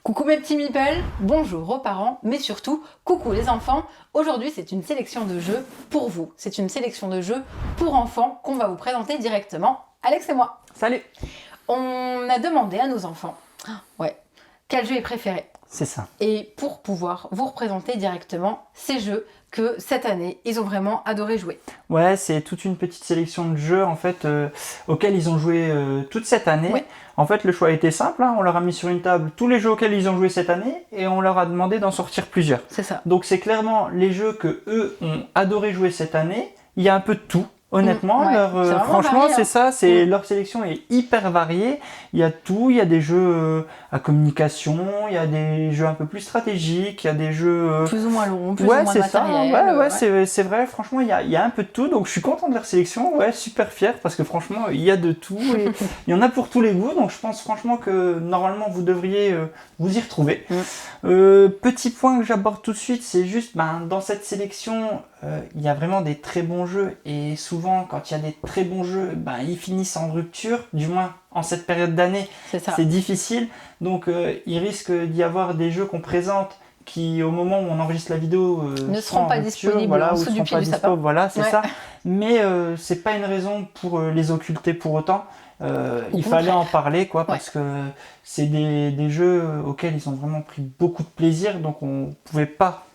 Coucou mes petits meeples, bonjour aux parents, mais surtout, coucou les enfants. Aujourd'hui, c'est une sélection de jeux pour vous. C'est une sélection de jeux pour enfants qu'on va vous présenter directement, Alex et moi. Salut! On a demandé à nos enfants, quel jeu est préféré. C'est ça. Et pour pouvoir vous représenter directement ces jeux que cette année, ils ont vraiment adoré jouer. Ouais, c'est toute une petite sélection de jeux en fait auxquels ils ont joué toute cette année. Ouais. En fait, le choix a été simple, hein. On leur a mis sur une table tous les jeux auxquels ils ont joué cette année et on leur a demandé d'en sortir plusieurs. C'est ça. Donc c'est clairement les jeux que eux ont adoré jouer cette année. Il y a un peu de tout. Honnêtement, ouais. franchement, varié, c'est hein. ça, leur sélection est hyper variée. Il y a tout, il y a des jeux à communication, il y a des jeux un peu plus stratégiques, il y a des jeux plus ou moins longs, plus ou moins c'est ça. matériels. C'est vrai, franchement, il y a un peu de tout, donc je suis content de leur sélection, super fier, parce que franchement, il y a de tout, et il y en a pour tous les goûts, donc je pense franchement que normalement, vous devriez vous y retrouver. Petit point que j'aborde tout de suite, c'est juste, dans cette sélection, il y a vraiment des très bons jeux, et souvent, quand il y a des très bons jeux, ils finissent en rupture, du moins en cette période d'année, c'est difficile, donc il risque d'y avoir des jeux qu'on présente qui, au moment où on enregistre la vidéo, ne seront pas disponibles en dessous du pied du sapin. Voilà, c'est ça. Mais c'est pas une raison pour les occulter pour autant. Il fallait en parler, parce que c'est des jeux auxquels ils ont vraiment pris beaucoup de plaisir, donc on pouvait pas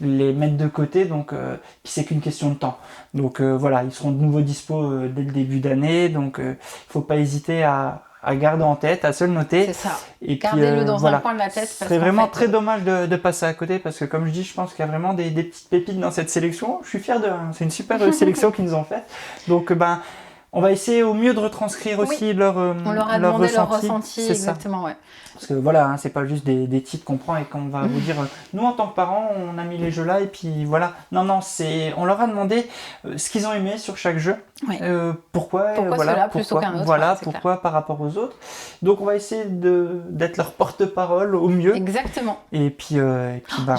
les mettre de côté, donc puis c'est qu'une question de temps. Donc voilà, ils seront de nouveau dispo dès le début d'année, donc il faut pas hésiter à garder en tête, à se le noter. C'est ça. Et gardez-le dans un coin de la tête. Ce serait vraiment très dommage de passer à côté, parce que comme je dis, je pense qu'il y a vraiment des petites pépites dans cette sélection. Je suis fier d'eux, hein. C'est une super sélection qu'ils nous ont faite. Donc on va essayer au mieux de retranscrire aussi leur on leur a demandé leur ressenti, exactement, ouais. Parce que voilà, c'est pas juste des titres qu'on prend et qu'on va vous dire, nous en tant que parents, on a mis les jeux là et puis voilà. Non, on leur a demandé ce qu'ils ont aimé sur chaque jeu, pourquoi cela plutôt qu'un autre. Voilà, pourquoi par rapport aux autres. Donc on va essayer d'être leur porte-parole au mieux. Exactement. Et puis,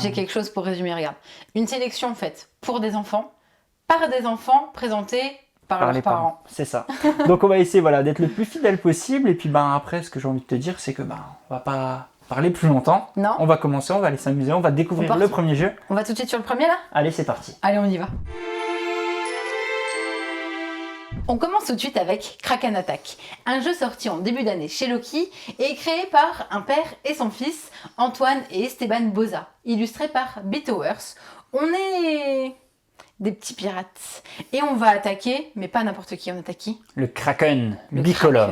j'ai quelque chose pour résumer, regarde. Une sélection faite pour des enfants, par des enfants, présentée par leurs parents. C'est ça. Donc on va essayer d'être le plus fidèle possible. Et puis après, ce que j'ai envie de te dire, c'est que on va pas parler plus longtemps. Non. On va commencer, on va aller s'amuser, on va découvrir le premier jeu. On va tout de suite sur le premier là ? Allez, c'est parti. Allez, on y va. On commence tout de suite avec Kraken Attack, un jeu sorti en début d'année chez Loki et créé par un père et son fils, Antoine et Esteban Boza, illustré par Bitowers. On est des petits pirates. Et on va attaquer, mais pas n'importe qui, on attaque qui ? Le Kraken bicolore.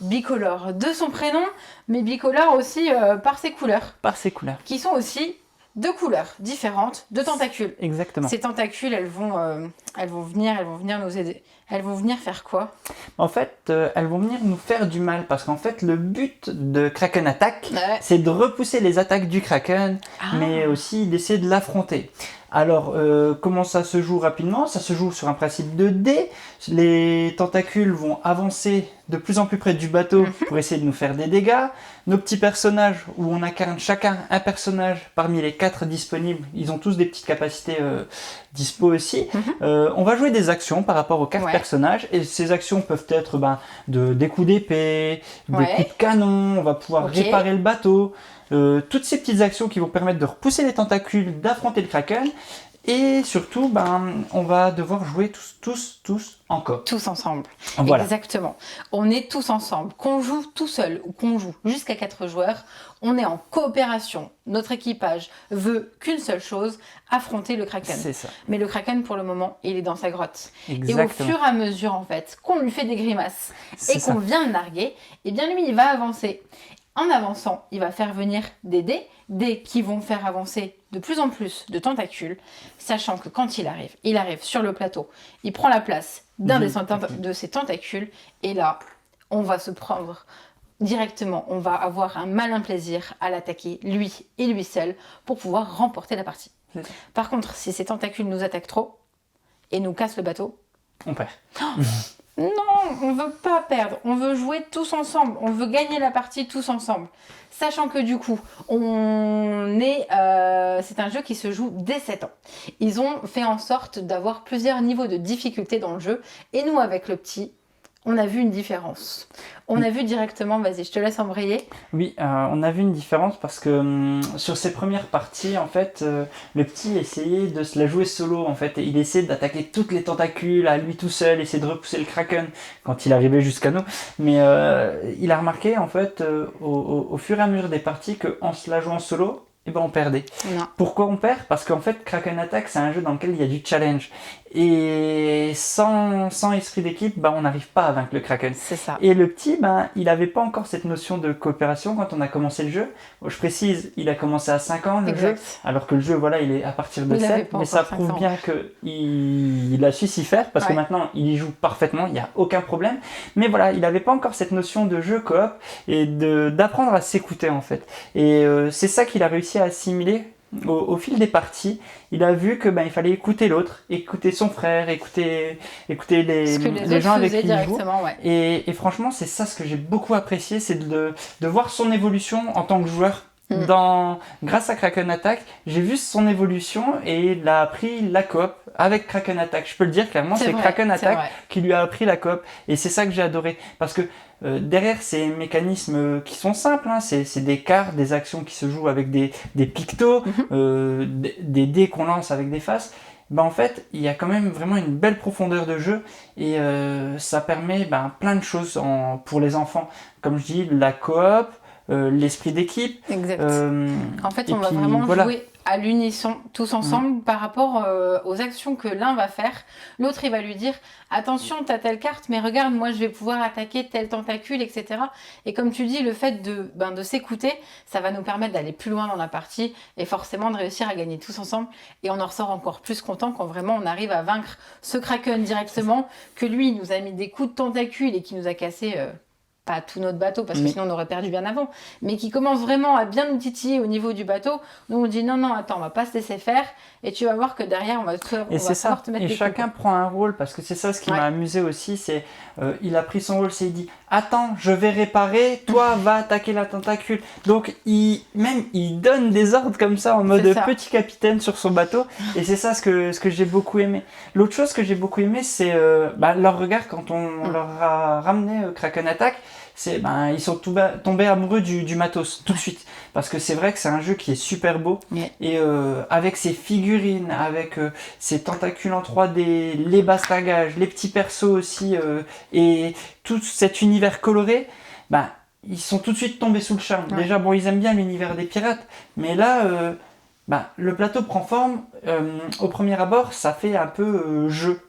Bicolore de son prénom, mais bicolore aussi par ses couleurs. Par ses couleurs. Qui sont aussi deux couleurs différentes de tentacules. Exactement. Ces tentacules, elles vont venir nous aider. Elles vont venir faire quoi ? En fait, elles vont venir nous faire du mal, parce qu'en fait, le but de Kraken Attack, c'est de repousser les attaques du Kraken, mais aussi d'essayer de l'affronter. Alors, comment ça se joue rapidement ? Ça se joue sur un principe de dés. Les tentacules vont avancer de plus en plus près du bateau pour essayer de nous faire des dégâts. Nos petits personnages, où on incarne chacun un personnage parmi les 4 disponibles, ils ont tous des petites capacités dispo aussi. On va jouer des actions par rapport aux 4 personnages, et ces actions peuvent être des coups d'épée, des coups de canon, on va pouvoir réparer le bateau. Toutes ces petites actions qui vont permettre de repousser les tentacules, d'affronter le Kraken, et surtout, on va devoir jouer tous en coop. Tous ensemble. Voilà. Exactement. On est tous ensemble. Qu'on joue tout seul ou qu'on joue jusqu'à 4 joueurs, on est en coopération. Notre équipage veut qu'une seule chose, affronter le Kraken. C'est ça. Mais le Kraken, pour le moment, il est dans sa grotte. Exactement. Et au fur et à mesure, en fait, qu'on lui fait des grimaces et qu'on vient le narguer, eh bien lui, il va avancer. En avançant, il va faire venir des dés qui vont faire avancer de plus en plus de tentacules, sachant que quand il arrive sur le plateau, il prend la place d'un de ces tentacules, et là, on va se prendre directement, on va avoir un malin plaisir à l'attaquer, lui et lui seul, pour pouvoir remporter la partie. Par contre, si ces tentacules nous attaquent trop et nous cassent le bateau, on perd. Non, on veut pas perdre, on veut jouer tous ensemble, on veut gagner la partie tous ensemble. Sachant que du coup, c'est un jeu qui se joue dès 7 ans. Ils ont fait en sorte d'avoir plusieurs niveaux de difficulté dans le jeu, et nous avec le petit, on a vu une différence. On a vu directement, vas-y, je te laisse embrayer. Oui, on a vu une différence parce que sur ses premières parties, en fait, le petit essayait de se la jouer solo, en fait. Et il essayait d'attaquer toutes les tentacules à lui tout seul, essayer de repousser le Kraken quand il arrivait jusqu'à nous. Mais il a remarqué, en fait, au fur et à mesure des parties, qu'en se la jouant solo, eh ben on perdait. Non. Pourquoi on perd? Parce qu'en fait, Kraken Attack, c'est un jeu dans lequel il y a du challenge. Et sans esprit d'équipe, on n'arrive pas à vaincre le Kraken. C'est ça. Et le petit, il n'avait pas encore cette notion de coopération quand on a commencé le jeu. Je précise, il a commencé à 5 ans le jeu, alors que le jeu, voilà, il est à partir de 7. Mais ça prouve bien qu'il a su s'y faire, parce que maintenant, il y joue parfaitement, il n'y a aucun problème. Mais voilà, il n'avait pas encore cette notion de jeu coop et d'apprendre à s'écouter, en fait. Et c'est ça qu'il a réussi à assimiler. Au fil des parties, il a vu que il fallait écouter l'autre, écouter son frère, écouter les gens avec qui il joue. Et franchement, c'est ça ce que j'ai beaucoup apprécié, c'est de voir son évolution en tant que joueur. Grâce à Kraken Attack, j'ai vu son évolution et il a appris la coop avec Kraken Attack. Je peux le dire clairement, c'est Kraken Attack qui lui a appris la coop. Et c'est ça que j'ai adoré. Parce que derrière ces mécanismes qui sont simples, c'est des cartes, des actions qui se jouent avec des pictos, des dés qu'on lance avec des faces. En fait, il y a quand même vraiment une belle profondeur de jeu et ça permet plein de choses pour les enfants. Comme je dis, la coop, l'esprit d'équipe. Exact. En fait, on va vraiment jouer à l'unisson, tous ensemble, par rapport aux actions que l'un va faire. L'autre, il va lui dire « Attention, t'as telle carte, mais regarde, moi, je vais pouvoir attaquer tel tentacule, etc. » Et comme tu dis, le fait de s'écouter, ça va nous permettre d'aller plus loin dans la partie et forcément de réussir à gagner tous ensemble. Et on en ressort encore plus content quand vraiment on arrive à vaincre ce Kraken directement, que lui, il nous a mis des coups de tentacule et qui nous a cassé... pas tout notre bateau, parce que sinon on aurait perdu bien avant, mais qui commence vraiment à bien nous titiller au niveau du bateau. Nous on dit non, attends, on va pas se laisser faire, et tu vas voir que derrière on va savoir te mettre des coups. Et chacun prend un rôle, parce que c'est ça ce qui m'a amusé aussi, c'est il a pris son rôle, c'est il dit attends, je vais réparer, toi va attaquer la tentacule. Donc il donne des ordres comme ça en mode petit capitaine sur son bateau, et c'est ça ce que j'ai beaucoup aimé. L'autre chose que j'ai beaucoup aimé, c'est leur regard quand on leur a ramené Kraken Attack. Ils sont tombés amoureux du matos tout de suite, parce que c'est vrai que c'est un jeu qui est super beau, et avec ses figurines, avec ses tentacules en 3D, les bastagages, les petits persos aussi, et tout cet univers coloré, ils sont tout de suite tombés sous le charme. Déjà, ils aiment bien l'univers des pirates, mais là le plateau prend forme, au premier abord ça fait un peu jeu,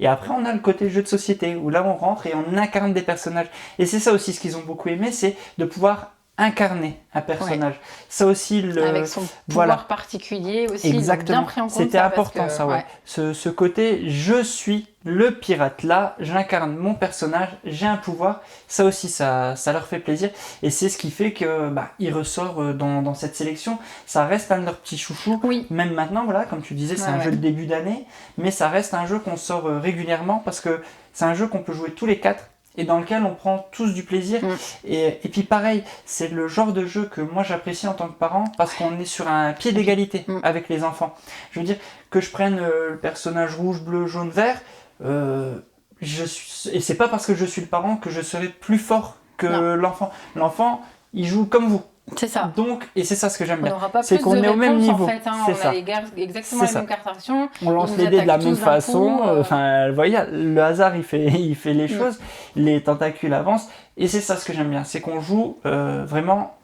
et après on a le côté jeu de société où là on rentre et on incarne des personnages, et c'est ça aussi ce qu'ils ont beaucoup aimé, c'est de pouvoir incarner un personnage. Ça aussi, avec son pouvoir particulier aussi. Exactement. Bien pris en compte. C'était important ça, ce côté je suis le pirate là, j'incarne mon personnage, j'ai un pouvoir, ça aussi ça leur fait plaisir, et c'est ce qui fait que il ressort dans cette sélection. Ça reste un de leurs petits chouchous, même maintenant, comme tu disais, c'est un jeu de début d'année, mais ça reste un jeu qu'on sort régulièrement, parce que c'est un jeu qu'on peut jouer tous les 4 et dans lequel on prend tous du plaisir. Et puis pareil, c'est le genre de jeu que moi j'apprécie en tant que parent, parce qu'on est sur un pied d'égalité avec les enfants. Je veux dire, que je prenne le personnage rouge, bleu, jaune, vert, et c'est pas parce que je suis le parent que je serai plus fort que l'enfant. L'enfant, il joue comme vous. C'est ça. Donc, et c'est ça ce que j'aime bien. On n'aura pas c'est plus qu'on de est au même niveau. En fait, on a exactement les mêmes cartes actions. On lance les dés de la même façon. Vous voyez, le hasard il fait les choses. Les tentacules avancent. Et c'est ça ce que j'aime bien. C'est qu'on joue vraiment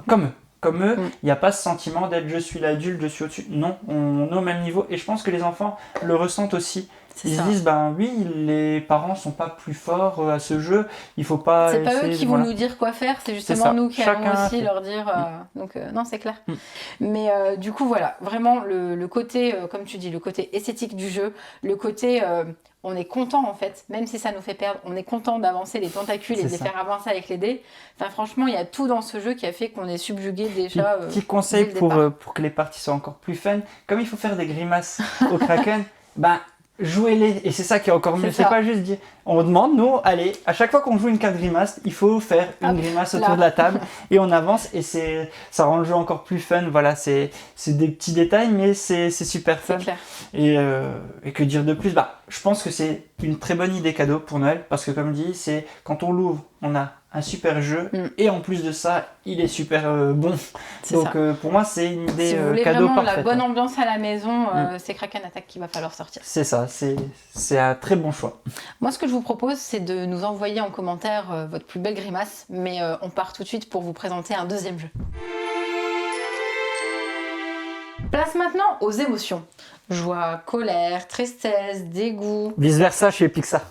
comme eux. Comme eux, il n'y a pas ce sentiment d'être je suis l'adulte, je suis au-dessus. Non, on est au même niveau. Et je pense que les enfants le ressentent aussi. Ils se disent, oui, les parents sont pas plus forts à ce jeu, il faut pas... C'est pas eux qui vont nous dire quoi faire, c'est justement nous qui allons aussi leur dire... Donc non, c'est clair. Mais du coup, voilà, vraiment le côté, comme tu dis, le côté esthétique du jeu, le côté... on est content en fait, même si ça nous fait perdre, on est content d'avancer les tentacules et de les faire avancer avec les dés. Enfin, franchement, il y a tout dans ce jeu qui a fait qu'on est subjugué déjà. Petit conseil pour que les parties soient encore plus fun, comme il faut faire des grimaces au Kraken, jouez-les, et c'est ça qui est encore mieux. C'est pas juste dire on demande, nous, allez, à chaque fois qu'on joue une carte grimace, il faut faire une grimace autour de la table et on avance et ça rend le jeu encore plus fun. Voilà, c'est des petits détails, mais c'est super fun. Et que dire de plus? Je pense que c'est une très bonne idée cadeau pour Noël parce que, comme je dis, c'est quand on l'ouvre, on a un super jeu et en plus de ça, il est super bon. Donc pour moi, c'est une idée si vous voulez cadeau vraiment parfaite. la bonne ambiance à la maison, c'est Kraken Attack qu'il va falloir sortir. C'est ça, c'est un très bon choix. Moi, ce que je vous propose, c'est de nous envoyer en commentaire votre plus belle grimace, mais on part tout de suite pour vous présenter un deuxième jeu. Place maintenant aux émotions. Joie, colère, tristesse, dégoût. Vice versa chez Pixar.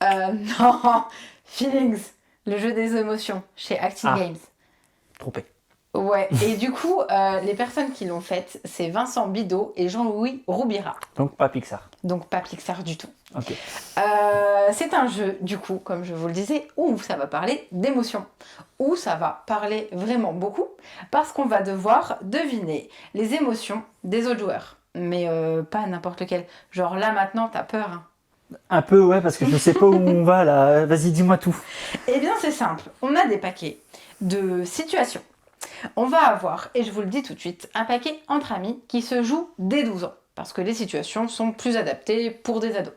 Non, Feelings, le jeu des émotions chez Acting Games. Trompé. Ouais, et du coup, les personnes qui l'ont faite, c'est Vincent Bidot et Jean-Louis Roubira. Donc pas Pixar. Donc pas Pixar du tout. Ok. C'est un jeu, du coup, comme je vous le disais, où ça va parler d'émotions, où ça va parler vraiment beaucoup, parce qu'on va devoir deviner les émotions des autres joueurs. Mais pas n'importe lequel. Genre là, maintenant, t'as peur, hein. Un peu, ouais, parce que je sais pas où on va là. Vas-y, dis-moi tout. Eh bien, c'est simple. On a des paquets de situations. On va avoir, et je vous le dis tout de suite, un paquet entre amis qui se joue dès 12 ans, parce que les situations sont plus adaptées pour des ados.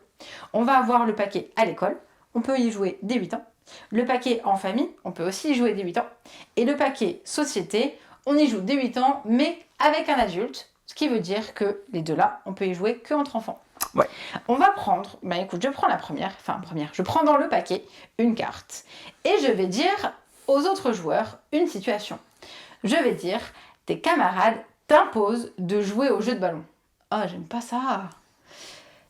On va avoir le paquet à l'école, on peut y jouer dès 8 ans. Le paquet en famille, on peut aussi y jouer dès 8 ans. Et le paquet société, on y joue dès 8 ans, mais avec un adulte, ce qui veut dire que les deux là, on peut y jouer que entre enfants. Ouais. On va prendre, écoute, je prends je prends dans le paquet une carte et je vais dire aux autres joueurs une situation. Je vais dire, tes camarades t'imposent de jouer au jeu de ballon. Oh, j'aime pas ça.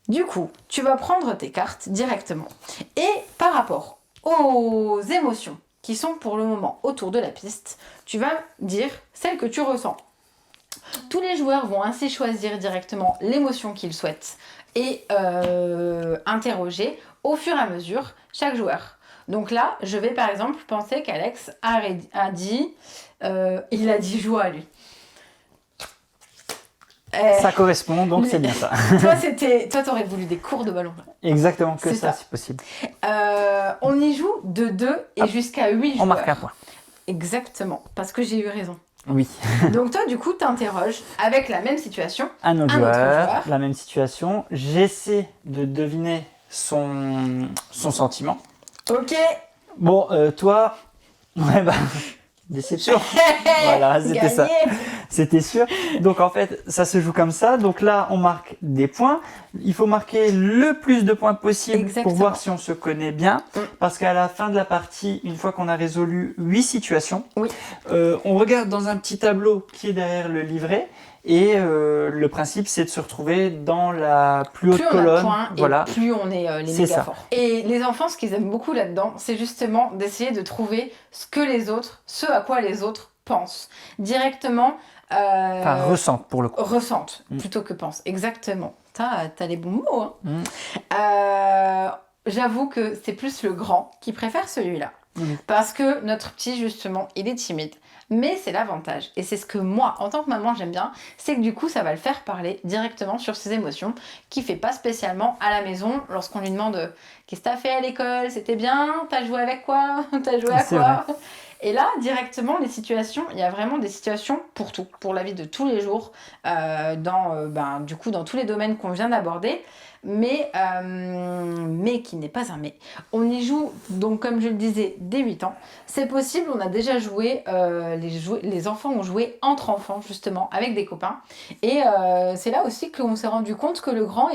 Du coup, tu vas prendre tes cartes directement. Et par rapport aux émotions qui sont pour le moment autour de la piste, tu vas dire celle que tu ressens. Tous les joueurs vont ainsi choisir directement l'émotion qu'ils souhaitent et interroger au fur et à mesure chaque joueur. Donc là, je vais par exemple penser qu'Alex a dit... il a dit joie, lui. Ça correspond, donc c'est bien ça. Toi, t'aurais voulu des cours de ballon. Là. Exactement, que ça, c'est possible. On y joue de 2 et jusqu'à 8 joueurs. On marque un point. Exactement, parce que j'ai eu raison. Oui. Donc toi, du coup, t'interroges avec la même situation. Un autre joueur, la même situation. J'essaie de deviner son sentiment. Ok. Bon, toi... Ouais, déception. Voilà, c'était ça. C'était sûr. Donc en fait, ça se joue comme ça. Donc là, on marque des points. Il faut marquer le plus de points possible pour voir si on se connaît bien. Parce qu'à la fin de la partie, une fois qu'on a résolu 8 situations, on regarde dans un petit tableau qui est derrière le livret. Et le principe, c'est de se retrouver dans la plus haute colonne. Voilà. Et plus on est les méga forts. Et les enfants, ce qu'ils aiment beaucoup là-dedans, c'est justement d'essayer de trouver ce à quoi les autres pensent. Directement. Enfin, ressentent pour le coup. Ressentent plutôt que pensent. Exactement. T'as les bons mots. Hein. J'avoue que c'est plus le grand qui préfère celui-là. Parce que notre petit, justement, il est timide. Mais c'est l'avantage, et c'est ce que moi, en tant que maman, j'aime bien, c'est que du coup, ça va le faire parler directement sur ses émotions, qu'il fait pas spécialement à la maison lorsqu'on lui demande « Qu'est-ce que t'as fait à l'école? C'était bien? T'as joué avec quoi? T'as joué à quoi ?» Et là, directement, les situations, il y a vraiment des situations pour tout, pour la vie de tous les jours, du coup, dans tous les domaines qu'on vient d'aborder, mais qui n'est pas un mais. On y joue, donc comme je le disais, dès 8 ans. C'est possible, on a déjà joué, les enfants ont joué entre enfants, justement, avec des copains. Et c'est là aussi qu'on s'est rendu compte que le grand,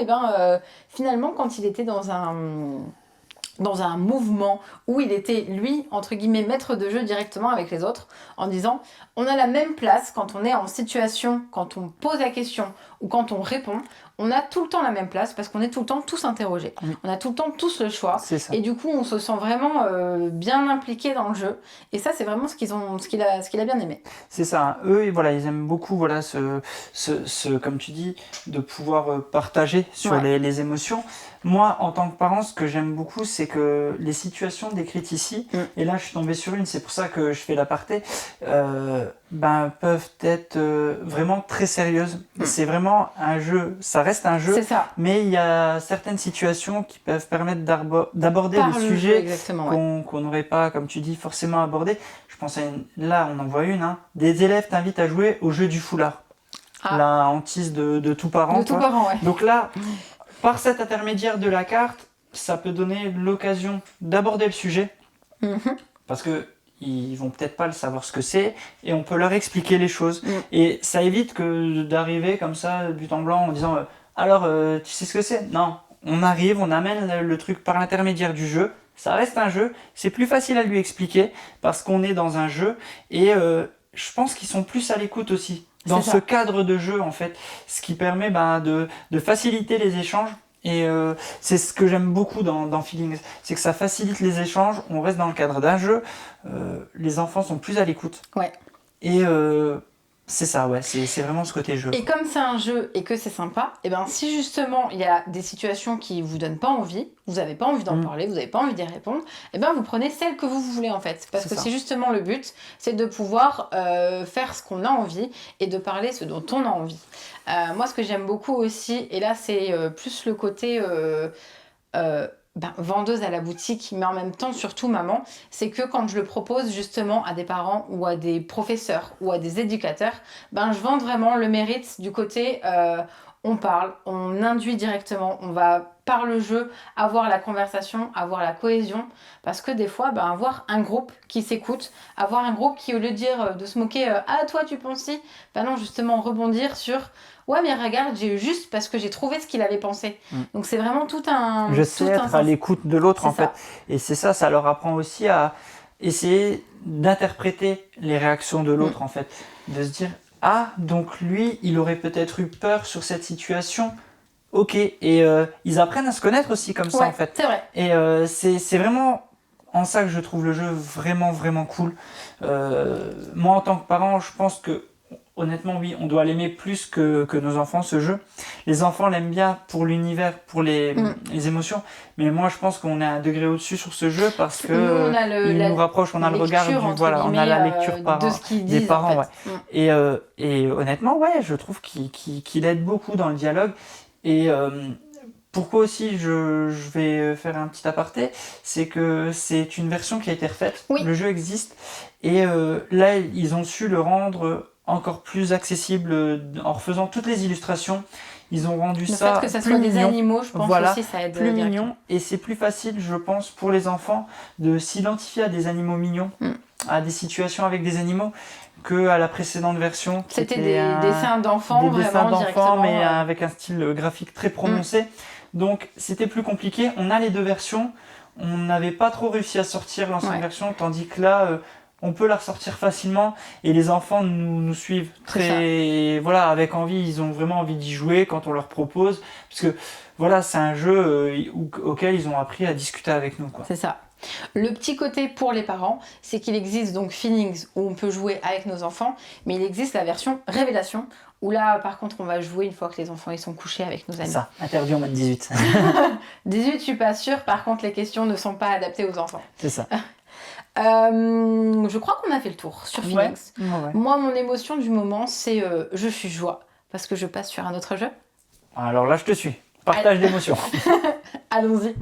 finalement, quand il était dans un mouvement où il était, lui, entre guillemets, maître de jeu directement avec les autres, en disant, on a la même place quand on est en situation, quand on pose la question ou quand on répond, on a tout le temps la même place parce qu'on est tout le temps tous interrogés. On a tout le temps tous le choix. Et du coup, on se sent vraiment bien impliqué dans le jeu. Et ça, c'est vraiment ce qu'il a bien aimé. C'est ça. Eux, voilà, ils aiment beaucoup, voilà, comme tu dis, de pouvoir partager sur les émotions. Moi, en tant que parent, ce que j'aime beaucoup, c'est que les situations décrites ici, et là je suis tombé sur une, c'est pour ça que je fais l'aparté, peuvent être vraiment très sérieuses. C'est vraiment un jeu, ça reste un jeu, C'est ça. mais il y a certaines situations qui peuvent permettre d'aborder des sujets qu'on n'aurait pas, comme tu dis, forcément abordés. Je pense là, on en voit une, hein. Des élèves t'invitent à jouer au jeu du foulard. La hantise de tout parent. De tout parent, ouais. Donc là, par cet intermédiaire de la carte, ça peut donner l'occasion d'aborder le sujet, parce que ils vont peut-être pas le savoir ce que c'est, et on peut leur expliquer les choses. Et ça évite que d'arriver comme ça, but en blanc, en disant alors, tu sais ce que c'est? Non, on arrive, on amène le truc par l'intermédiaire du jeu. Ça reste un jeu, c'est plus facile à lui expliquer parce qu'on est dans un jeu, et je pense qu'ils sont plus à l'écoute aussi. Dans ce cadre de jeu, en fait, ce qui permet de faciliter les échanges. Et c'est ce que j'aime beaucoup dans Feelings, c'est que ça facilite les échanges, on reste dans le cadre d'un jeu, les enfants sont plus à l'écoute. Ouais. Et c'est ça, ouais, c'est vraiment ce côté jeu. Et comme c'est un jeu et que c'est sympa, et ben si justement il y a des situations qui vous donnent pas envie, vous n'avez pas envie d'en parler, vous n'avez pas envie d'y répondre, et ben vous prenez celle que vous voulez en fait. Parce que c'est justement le but, c'est de pouvoir faire ce qu'on a envie et de parler ce dont on a envie. Moi ce que j'aime beaucoup aussi, et là c'est plus le côté vendeuse à la boutique, mais en même temps surtout maman, c'est que quand je le propose justement à des parents ou à des professeurs ou à des éducateurs, je vends vraiment le mérite du côté on parle, on induit directement, on va par le jeu avoir la conversation, avoir la cohésion, parce que des fois avoir un groupe qui s'écoute, avoir un groupe qui au lieu de dire de se moquer ah toi tu penses si, non justement rebondir sur ouais mais regarde j'ai eu juste parce que j'ai trouvé ce qu'il avait pensé. Donc c'est vraiment tout un... Je sais être à l'écoute de l'autre en fait. Et c'est ça leur apprend aussi à essayer d'interpréter les réactions de l'autre en fait. De se dire ah donc lui il aurait peut-être eu peur sur cette situation. Ok, et ils apprennent à se connaître aussi comme ça en fait. C'est vrai. Et c'est vraiment en ça que je trouve le jeu vraiment vraiment cool. Moi en tant que parent je pense que honnêtement, oui, on doit l'aimer plus que nos enfants, ce jeu. Les enfants l'aiment bien pour l'univers, pour les émotions, mais moi je pense qu'on est un degré au-dessus sur ce jeu parce que il nous rapproche, on a le regard on a la lecture des parents. En fait. Et honnêtement, ouais, je trouve qu'il aide beaucoup dans le dialogue. Et pourquoi aussi je vais faire un petit aparté, c'est que c'est une version qui a été refaite, le jeu existe, et là ils ont su le rendre encore plus accessible en refaisant toutes les illustrations. Ils ont rendu ça le fait que ça soit des animaux, je pense aussi ça aide. Plus mignon, et c'est plus facile, je pense, pour les enfants de s'identifier à des animaux mignons, à des situations avec des animaux, que à la précédente version. C'était des dessins d'enfants, directement, mais avec un style graphique très prononcé. Donc c'était plus compliqué. On a les deux versions. On n'avait pas trop réussi à sortir l'ancienne version, tandis que là, on peut la ressortir facilement et les enfants nous suivent avec envie. Ils ont vraiment envie d'y jouer quand on leur propose, parce que c'est un jeu auquel ils ont appris à discuter avec nous, quoi. C'est ça. Le petit côté pour les parents, c'est qu'il existe donc Feelings où on peut jouer avec nos enfants, mais il existe la version Révélation où là par contre on va jouer une fois que les enfants ils sont couchés avec nos amis. Ça, interdit en moins de 18. 18 je suis pas sûre, par contre les questions ne sont pas adaptées aux enfants. C'est ça. Je crois qu'on a fait le tour sur Feelings. Ouais. Moi mon émotion du moment c'est je suis joie parce que je passe sur un autre jeu. Alors là je te suis, partage d'émotions. Allons-y.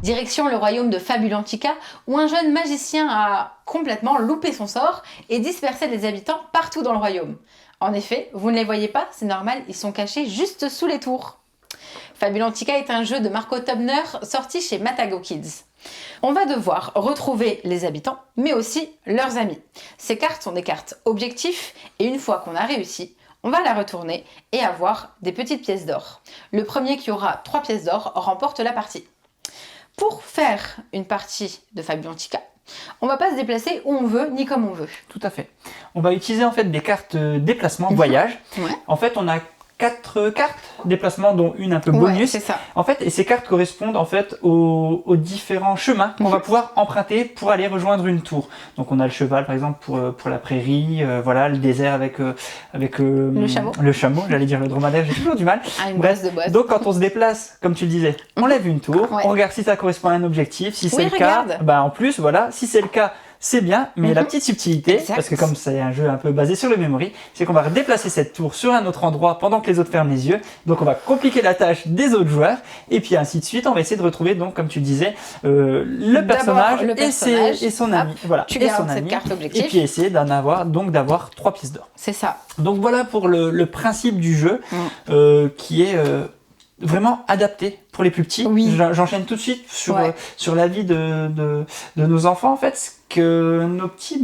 Direction le royaume de Fabulantica, où un jeune magicien a complètement loupé son sort et dispersé les habitants partout dans le royaume. En effet, vous ne les voyez pas, c'est normal, ils sont cachés juste sous les tours. Fabulantica est un jeu de Marco Tobner sorti chez Matago Kids. On va devoir retrouver les habitants, mais aussi leurs amis. Ces cartes sont des cartes objectifs, et une fois qu'on a réussi, on va la retourner et avoir des petites pièces d'or. Le premier qui aura 3 pièces d'or remporte la partie. Pour faire une partie de Fabulantica, on va pas se déplacer où on veut ni comme on veut. Tout à fait. On va utiliser en fait des cartes déplacement, voyage. En fait, on a 4 cartes déplacement, dont une un peu bonus. Ouais, c'est ça. En fait, et ces cartes correspondent en fait aux différents chemins qu'on va pouvoir emprunter pour aller rejoindre une tour. Donc on a le cheval par exemple pour la prairie, voilà, le désert avec le chameau. Le chameau, j'allais dire le dromadaire, j'ai toujours du mal. Une Bref, base de boîte. donc quand on se déplace, comme tu le disais, on lève une tour, Ouais. on regarde si ça correspond à un objectif, si c'est le regarde. cas, bah en plus voilà, si c'est le cas, c'est bien, mais la petite subtilité, Exact. parce que comme c'est un jeu un peu basé sur le memory, c'est qu'on va déplacer cette tour sur un autre endroit pendant que les autres ferment les yeux, donc on va compliquer la tâche des autres joueurs, et puis ainsi de suite, on va essayer de retrouver, donc comme tu disais, le personnage, et son ami. Voilà, Tu et gardes son cette ami, carte objectif. et puis essayer d'avoir 3 pièces d'or. C'est ça. Donc voilà pour le principe du jeu, qui est vraiment adapté pour les plus petits. Oui. J'enchaîne tout de suite sur la vie de nos enfants en fait, ce que nos petits,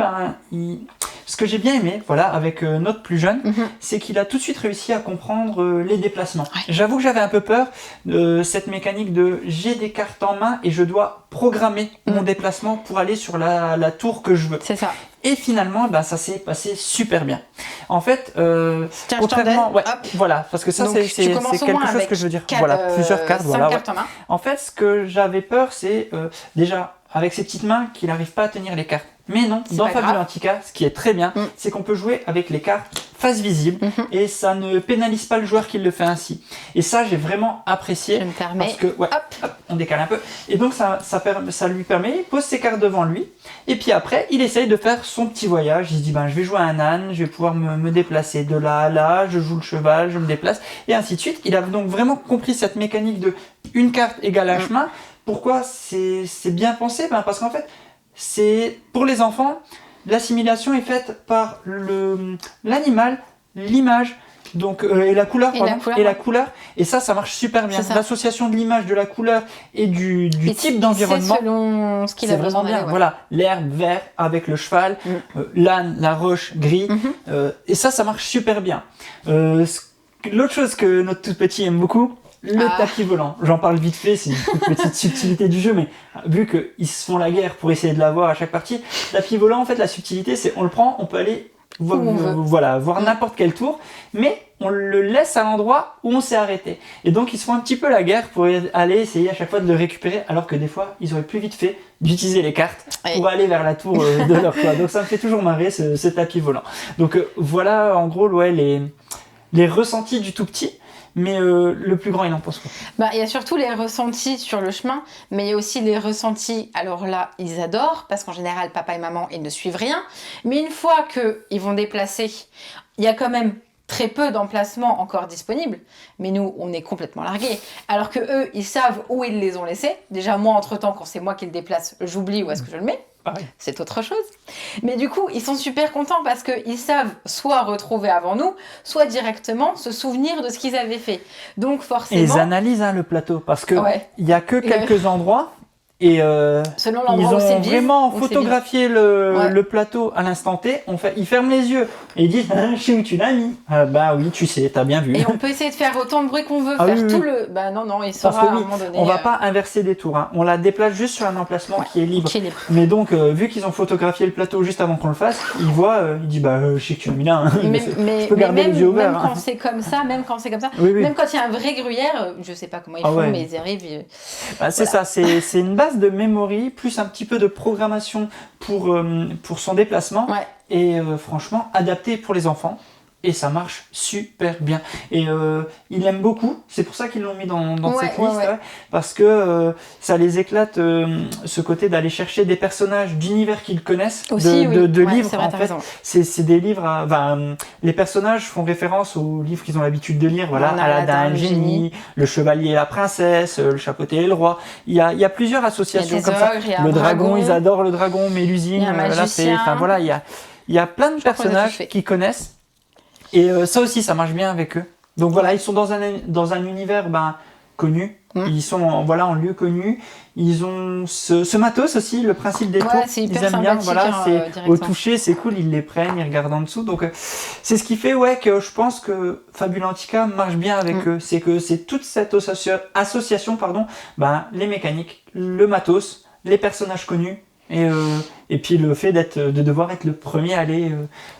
ce que j'ai bien aimé, voilà, avec notre plus jeune, c'est qu'il a tout de suite réussi à comprendre les déplacements. Ouais. J'avoue que j'avais un peu peur de cette mécanique de j'ai des cartes en main et je dois programmer mon déplacement pour aller sur la tour que je veux. C'est ça. Et finalement, ça s'est passé super bien. En fait, Tiens, contrairement, je t'en donne. Hop. voilà, parce que ça Donc, c'est tu commences au quelque moins chose avec que je veux dire. Voilà, plusieurs cartes, 5 voilà. cartes en main. En fait, ce que j'avais peur, c'est déjà avec ses petites mains qu'il n'arrive pas à tenir les cartes. Mais non, dans pas grave. Fabulantica, ce qui est très bien, c'est qu'on peut jouer avec les cartes face visible et ça ne pénalise pas le joueur qui le fait ainsi. Et ça, j'ai vraiment apprécié. Je me permets. Parce que, hop, on décale un peu. Et donc, ça lui permet, il pose ses cartes devant lui. Et puis après, il essaye de faire son petit voyage. Il se dit, je vais jouer à un âne, je vais pouvoir me déplacer de là à là, je joue le cheval, je me déplace, et ainsi de suite. Il a donc vraiment compris cette mécanique de une carte égale un chemin. Pourquoi c'est bien pensé? Parce qu'en fait, c'est pour les enfants, l'assimilation est faite par l'animal, l'image, donc et la couleur, et ça marche super bien. L'association de l'image, de la couleur et du type d'environnement, selon ce qu'il a c'est vraiment bien. Voilà, l'herbe vert avec le cheval, l'âne, la roche gris, et ça marche super bien. L'autre chose que notre tout petit aime beaucoup, le tapis volant. J'en parle vite fait, c'est une toute petite subtilité du jeu, mais vu qu'ils se font la guerre pour essayer de l'avoir à chaque partie, tapis volant, en fait, la subtilité, c'est on le prend, on peut aller voir n'importe quel tour, mais on le laisse à l'endroit où on s'est arrêté. Et donc, ils se font un petit peu la guerre pour aller essayer à chaque fois de le récupérer, alors que des fois, ils auraient plus vite fait d'utiliser les cartes pour aller vers la tour de leur choix. Donc, ça me fait toujours marrer, ce tapis volant. Donc, voilà, en gros, les ressentis du tout petit. Mais le plus grand, il en pense quoi? Il y a surtout les ressentis sur le chemin, mais il y a aussi les ressentis, alors là, ils adorent, parce qu'en général, papa et maman, ils ne suivent rien. Mais une fois qu'ils vont déplacer, il y a quand même très peu d'emplacements encore disponibles, mais nous, on est complètement largués. Alors que eux, ils savent où ils les ont laissés. Déjà, moi, entre-temps, quand c'est moi qui le déplace, j'oublie où est-ce que je le mets. C'est autre chose. Mais du coup, ils sont super contents parce qu'ils savent soit retrouver avant nous, soit directement se souvenir de ce qu'ils avaient fait. Donc forcément... Et ils analysent le plateau, parce que il y a que quelques endroits, et selon ils l'endroit où c'est ont vide, vraiment photographié le plateau à l'instant T. Ils ferment les yeux et ils disent je sais où tu l'as mis. Oui, tu sais, t'as bien vu. Et on peut essayer de faire autant de bruit qu'on veut, le. Non, il saura à un moment donné. On va pas inverser des tours. On la déplace juste sur un emplacement qui est libre. Mais donc, vu qu'ils ont photographié le plateau juste avant qu'on le fasse, ils voient, il dit je sais que tu l'as mis là. Je peux garder les yeux ouverts. Même quand c'est comme ça, même quand il y a un vrai gruyère, je sais pas comment ils font, mais ils arrivent. C'est ça, c'est une base de memory plus un petit peu de programmation pour son déplacement et franchement adapté pour les enfants. Et ça marche super bien. Et ils l'aiment beaucoup. C'est pour ça qu'ils l'ont mis dans cette liste. Parce que ça les éclate ce côté d'aller chercher des personnages d'univers qu'ils connaissent. Aussi, de livres. Vrai, en fait, c'est des livres. Les personnages font référence aux livres qu'ils ont l'habitude de lire. Voilà, Aladdin, le génie, le chevalier et la princesse, le chapeauté et le roi. Il y a plusieurs associations comme ça. Le dragon, ils adorent le dragon, Mélusine, la fée. Enfin voilà, il y a plein de personnages qu'ils connaissent. Et ça aussi, ça marche bien avec eux. Donc voilà, ils sont dans un univers connu. Ils sont en lieu connu. Ils ont ce matos aussi, le principe des tours. Ils aiment bien. Voilà, au toucher, c'est cool. Ils les prennent, ils regardent en dessous. Donc c'est ce qui fait que je pense que Fabulantica marche bien avec eux. C'est que c'est toute cette association, les mécaniques, le matos, les personnages connus. Et puis le fait de devoir être le premier à aller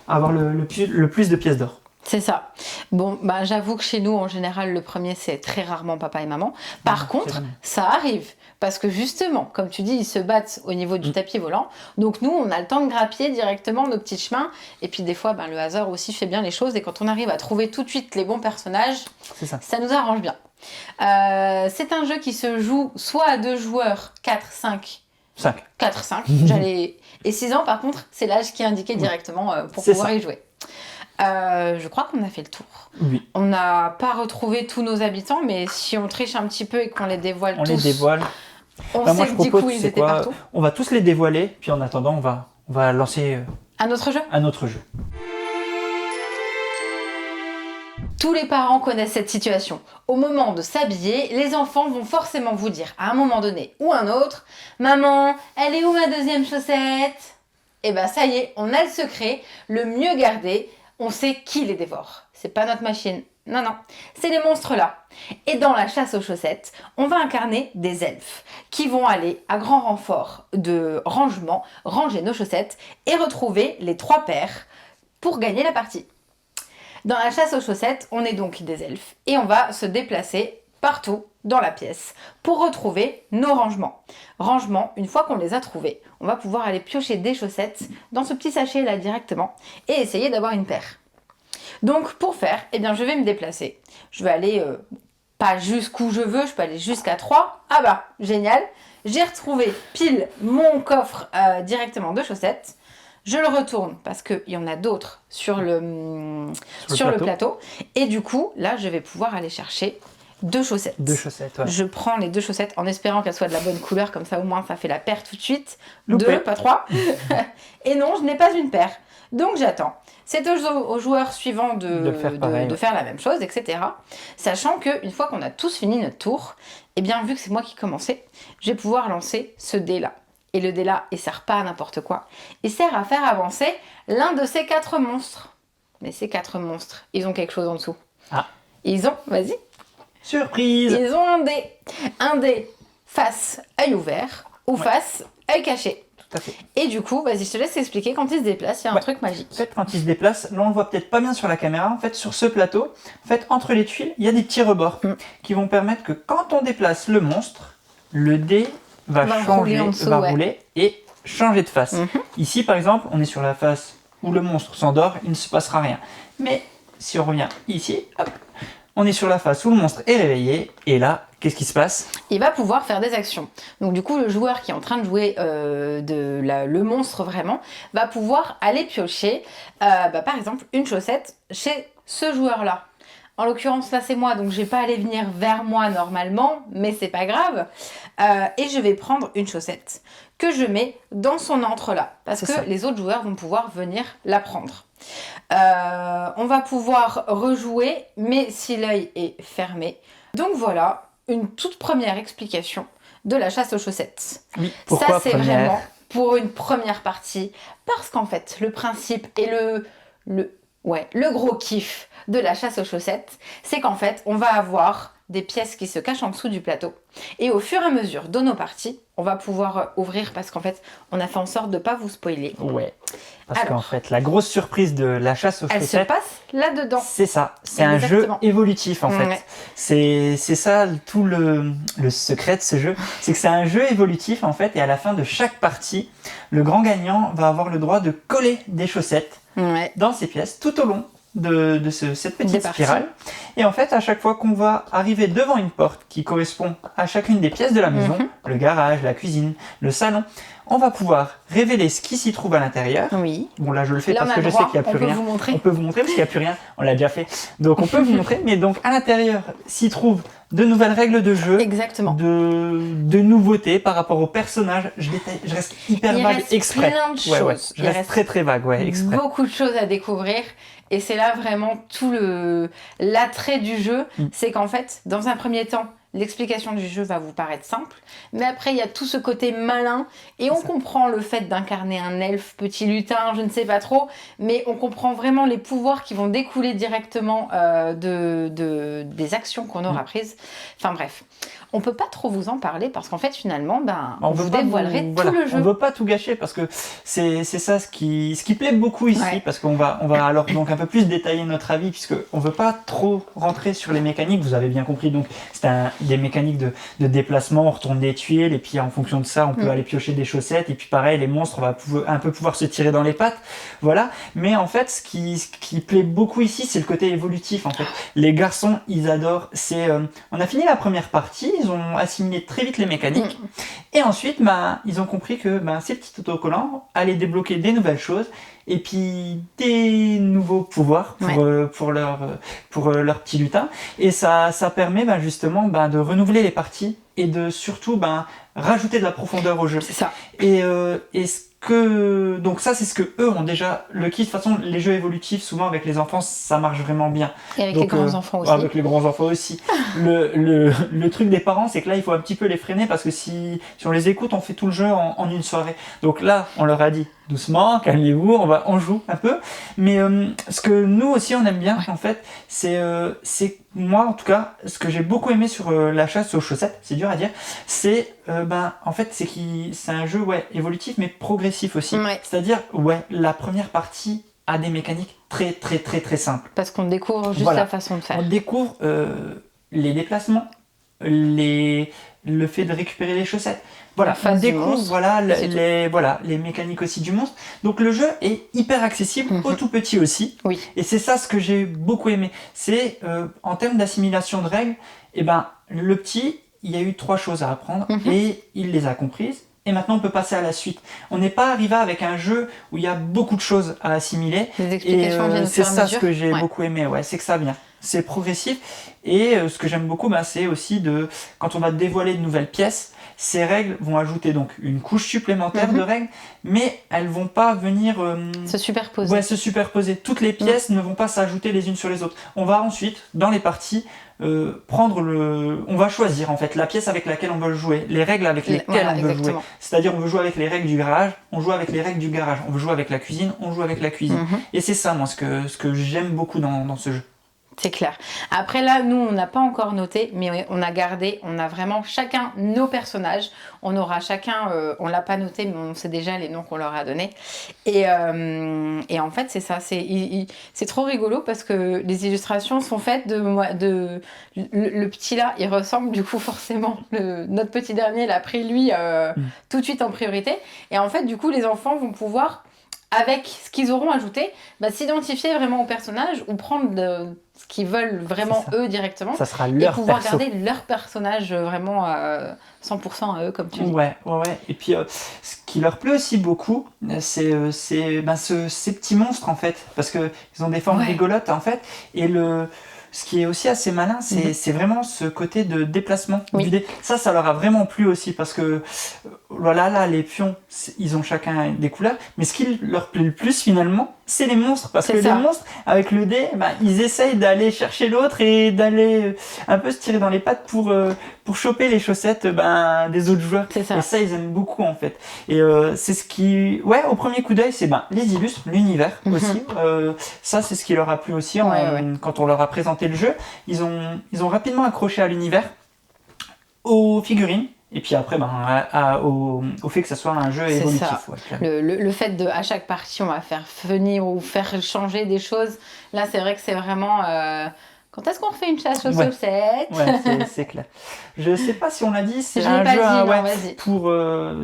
avoir le plus de pièces d'or. C'est ça. Bon, bah, j'avoue que chez nous, en général, le premier, c'est très rarement papa et maman. Par contre, ça arrive. Parce que justement, comme tu dis, ils se battent au niveau du tapis volant. Donc nous, on a le temps de grappiller directement nos petits chemins. Et puis des fois, ben, le hasard aussi fait bien les choses. Et quand on arrive à trouver tout de suite les bons personnages, ça nous arrange bien. C'est un jeu qui se joue soit à 2 joueurs, 4, 5. 4, 5. Et 6 ans, par contre, c'est l'âge qui est indiqué directement pour pouvoir y jouer. Je crois qu'on a fait le tour. Oui. On n'a pas retrouvé tous nos habitants, mais si on triche un petit peu et qu'on les dévoile tous... On les dévoile. On sait que du coup, ils étaient partout. On va tous les dévoiler, puis en attendant, on va lancer... Un autre jeu ? Un autre jeu. Tous les parents connaissent cette situation. Au moment de s'habiller, les enfants vont forcément vous dire, à un moment donné ou un autre, « Maman, elle est où ma deuxième chaussette ?» Et ben ça y est, on a le secret, le mieux gardé, on sait qui les dévore. C'est pas notre machine. Non, non, c'est les monstres là. Et dans la chasse aux chaussettes, on va incarner des elfes qui vont aller à grand renfort de rangement, ranger nos chaussettes et retrouver les 3 paires pour gagner la partie. Dans la chasse aux chaussettes, on est donc des elfes et on va se déplacer partout dans la pièce pour retrouver nos rangements. Rangements, une fois qu'on les a trouvés, on va pouvoir aller piocher des chaussettes dans ce petit sachet là directement et essayer d'avoir une paire. Donc pour faire, eh bien, je vais me déplacer. Je vais aller pas jusqu'où je veux, je peux aller jusqu'à 3. Ah bah, génial. J'ai retrouvé pile mon coffre directement de chaussettes. Je le retourne parce qu'il y en a d'autres sur le plateau. Et du coup, là, je vais pouvoir aller chercher 2 chaussettes. 2 chaussettes, ouais. Je prends les 2 chaussettes en espérant qu'elles soient de la bonne couleur, comme ça au moins ça fait la paire tout de suite. Loupé. 2, pas 3. Et non, je n'ai pas une paire. Donc j'attends. C'est aux joueurs suivants de faire la même chose, etc. Sachant qu'une fois qu'on a tous fini notre tour, eh bien vu que c'est moi qui commençais, je vais pouvoir lancer ce dé-là. Et le dé-là, il sert pas à n'importe quoi. Il sert à faire avancer l'un de ces 4 monstres. Mais ces 4 monstres, ils ont quelque chose en dessous. Ah. Ils ont, vas-y. Surprise. Ils ont un dé. Un dé face œil ouvert ou face œil caché. Tout à fait. Et du coup, vas-y, je te laisse expliquer. Quand il se déplace, il y a un truc magique. En fait, quand il se déplace, là on le voit peut-être pas bien sur la caméra. En fait, sur ce plateau, en fait, entre les tuiles, il y a des petits rebords qui vont permettre que quand on déplace le monstre, le dé va rouler et changer de face. Ici, par exemple, on est sur la face où le monstre s'endort, il ne se passera rien. Mais si on revient ici, hop, on est sur la face où le monstre est réveillé, et là, qu'est-ce qui se passe? Il va pouvoir faire des actions. Donc du coup, le joueur qui est en train de jouer le monstre vraiment, va pouvoir aller piocher, par exemple, une chaussette chez ce joueur-là. En l'occurrence, là, c'est moi, donc je vais pas aller venir vers moi normalement, mais c'est pas grave. Et je vais prendre une chaussette que je mets dans son antre-là, parce que les autres joueurs vont pouvoir venir la prendre. On va pouvoir rejouer, mais si l'œil est fermé. Donc voilà, une toute première explication de la chasse aux chaussettes. Oui, pourquoi ça, c'est vraiment pour une première partie, parce qu'en fait, le principe et le gros kiff de la chasse aux chaussettes, c'est qu'en fait, on va avoir des pièces qui se cachent en dessous du plateau. Et au fur et à mesure de nos parties, on va pouvoir ouvrir parce qu'en fait, on a fait en sorte de ne pas vous spoiler. Ouais. Parce qu'en fait, la grosse surprise de la chasse aux chaussettes... Elle se passe là-dedans. C'est ça. C'est un jeu évolutif, en fait. Ouais. C'est ça tout le secret de ce jeu. C'est que c'est un jeu évolutif, en fait. Et à la fin de chaque partie, le grand gagnant va avoir le droit de coller des chaussettes dans ses pièces tout au long de cette petite spirale. Et en fait, à chaque fois qu'on va arriver devant une porte qui correspond à chacune des pièces de la maison, le garage, la cuisine, le salon, on va pouvoir révéler ce qui s'y trouve à l'intérieur. Oui. Bon, là, je le fais parce que je sais qu'il n'y a plus rien. On peut vous montrer parce qu'il n'y a plus rien. On l'a déjà fait. Donc, on peut vous montrer. Mais donc, à l'intérieur, s'y trouvent de nouvelles règles de jeu. Exactement. De nouveautés par rapport aux personnages. Je reste hyper vague exprès. Plein de choses. Je reste très, très vague, exprès. Beaucoup de choses à découvrir. Et c'est là vraiment tout l'attrait du jeu. C'est qu'en fait, dans un premier temps, l'explication du jeu va vous paraître simple, mais après il y a tout ce côté malin, et on comprend le fait d'incarner un elfe, petit lutin, je ne sais pas trop, mais on comprend vraiment les pouvoirs qui vont découler directement des actions qu'on aura prises. Enfin bref, on peut pas trop vous en parler parce qu'en fait finalement, on vous dévoilerait tout le jeu. On veut pas tout gâcher parce que c'est ça ce qui plaît beaucoup ici, parce qu'on va alors donc un peu plus détailler notre avis, puisque on veut pas trop rentrer sur les mécaniques. Vous avez bien compris, donc c'est des mécaniques de déplacement, on retourne des tuiles et puis en fonction de ça on peut aller piocher des chaussettes, et puis pareil les monstres on va un peu pouvoir se tirer dans les pattes, voilà. Mais en fait ce qui plaît beaucoup ici, c'est le côté évolutif. En fait les garçons ils adorent, on a fini la première partie, ils ont assimilé très vite les mécaniques, et ensuite ils ont compris que ces petits autocollants allaient débloquer des nouvelles choses et puis des nouveaux pouvoirs pour leur petit lutin, et ça permet justement de renouveler les parties et de surtout rajouter de la profondeur au jeu. C'est ça. Et donc ça c'est ce que eux ont déjà le kiff. De toute façon les jeux évolutifs souvent avec les enfants ça marche vraiment bien, et avec les grands enfants aussi. Avec les grands enfants aussi. le truc des parents c'est que là il faut un petit peu les freiner, parce que si on les écoute on fait tout le jeu en une soirée. Donc là on leur a dit doucement, calmez-vous, on joue un peu. Mais ce que nous aussi on aime bien en fait, c'est moi en tout cas ce que j'ai beaucoup aimé sur la chasse aux chaussettes, c'est dur à dire, c'est en fait c'est un jeu évolutif mais progressif aussi. C'est-à-dire la première partie a des mécaniques très très très très simples. Parce qu'on découvre juste la façon de faire. On découvre les déplacements, le fait de récupérer les chaussettes. Voilà, on découvre les mécaniques aussi du monstre. Donc le jeu est hyper accessible aux tout petits aussi. Oui. Et c'est ça ce que j'ai beaucoup aimé. C'est en termes d'assimilation de règles, le petit, il y a eu 3 choses à apprendre et il les a comprises. Et maintenant on peut passer à la suite. On n'est pas arrivé avec un jeu où il y a beaucoup de choses à assimiler. Les explications viennent c'est ça ce que j'ai beaucoup aimé, c'est que ça vient. C'est progressif, et ce que j'aime beaucoup, c'est aussi quand on va dévoiler de nouvelles pièces, ces règles vont ajouter donc une couche supplémentaire de règles, mais elles vont pas venir se superposer. Ouais, se superposer. Toutes les pièces ne vont pas s'ajouter les unes sur les autres. On va ensuite, dans les parties, on va choisir en fait la pièce avec laquelle on veut jouer, les règles avec lesquelles on veut jouer. C'est-à-dire on veut jouer avec les règles du garage, on joue avec les règles du garage. On veut jouer avec la cuisine, on joue avec la cuisine. Et c'est ça, moi, ce que j'aime beaucoup dans ce jeu. C'est clair. Après là, nous, on n'a pas encore noté, mais on a vraiment chacun nos personnages. On aura chacun, on l'a pas noté, mais on sait déjà les noms qu'on leur a donnés. Et en fait, c'est ça. C'est trop rigolo parce que les illustrations sont faites le petit là, il ressemble du coup forcément. Notre petit dernier l'a pris lui tout de suite en priorité. Et en fait, du coup, les enfants vont pouvoir, avec ce qu'ils auront ajouté, s'identifier vraiment au personnage ou prendre ce qu'ils veulent vraiment eux directement. Ça sera leur et pouvoir garder leur personnage vraiment 100% à eux, comme tu dis. Ouais. Et puis ce qui leur plaît aussi beaucoup, c'est ces petits monstres en fait, parce que ils ont des formes rigolotes en fait, et ce qui est aussi assez malin, c'est vraiment ce côté de déplacement du dé. Ça leur a vraiment plu aussi, parce que là, les pions, ils ont chacun des couleurs, mais ce qui leur plaît le plus finalement, c'est les monstres, parce que les monstres, avec le dé, ils essayent d'aller chercher l'autre et d'aller un peu se tirer dans les pattes pour choper les chaussettes des autres joueurs. Et ça, ils aiment beaucoup en fait. Et c'est ce qui, au premier coup d'œil, c'est les illustres, l'univers aussi. Ça, c'est ce qui leur a plu aussi quand on leur a présenté le jeu. Ils ont rapidement accroché à l'univers, aux figurines. Et puis après, au fait que ça soit un jeu évolutif. Le fait à chaque partie, on va faire venir ou faire changer des choses. Là, c'est vrai que c'est vraiment... Quand est-ce qu'on refait une chasse aux chaussettes ? C'est clair. Je sais pas si on l'a dit, c'est un jeu pour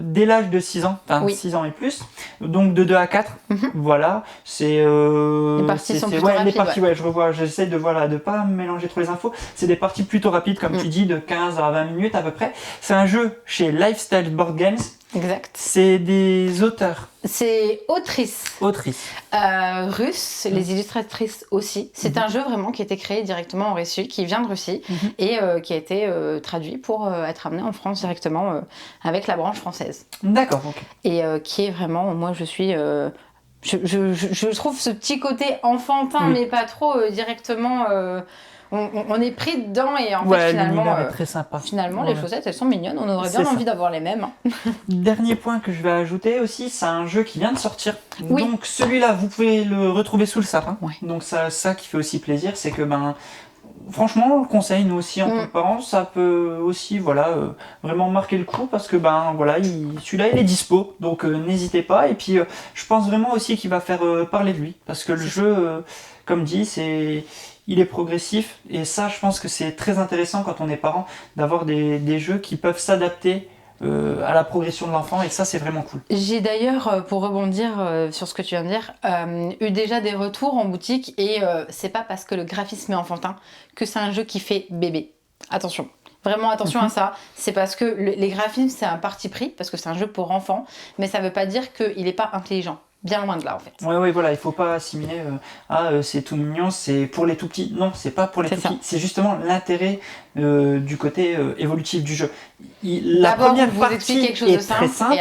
dès l'âge de 6 ans, 6 ans et plus, donc de 2 à 4. Voilà, c'est les parties sont plutôt rapides. Les parties, je revois, j'essaie de pas mélanger trop les infos. C'est des parties plutôt rapides, comme tu dis, de 15 à 20 minutes à peu près. C'est un jeu chez Lifestyle Board Games. Exact. C'est des auteurs. C'est autrices. Russes, les illustratrices aussi. C'est un jeu vraiment qui a été créé directement en Russie, qui vient de Russie et qui a été traduit pour être amené en France directement avec la branche française. D'accord, ok. Et qui est vraiment, moi je suis Je trouve ce petit côté enfantin, mais pas trop directement. On est pris dedans et en fait finalement, est très sympa. Finalement les chaussettes elles sont mignonnes, on aurait bien envie d'avoir les mêmes. Dernier point que je vais ajouter aussi, c'est un jeu qui vient de sortir. Donc celui-là vous pouvez le retrouver sous le sapin. Donc ça qui fait aussi plaisir, c'est que franchement on le conseille nous aussi en tant que parents, ça peut aussi vraiment marquer le coup parce que celui-là il est dispo, donc n'hésitez pas. Et puis je pense vraiment aussi qu'il va faire parler de lui parce que le jeu, comme dit, il est progressif et ça je pense que c'est très intéressant quand on est parent d'avoir des jeux qui peuvent s'adapter à la progression de l'enfant et ça c'est vraiment cool. J'ai d'ailleurs, pour rebondir sur ce que tu viens de dire, eu déjà des retours en boutique et c'est pas parce que le graphisme est enfantin que c'est un jeu qui fait bébé. Attention. Vraiment attention à ça, c'est parce que les graphismes c'est un parti pris, parce que c'est un jeu pour enfants, mais ça veut pas dire qu'il n'est pas intelligent. Bien loin de là en fait. Oui, voilà, il faut pas assimiler c'est tout mignon, c'est pour les tout petits. Non, c'est pas pour les tout petits. C'est justement l'intérêt du côté évolutif du jeu. La première partie est très simple.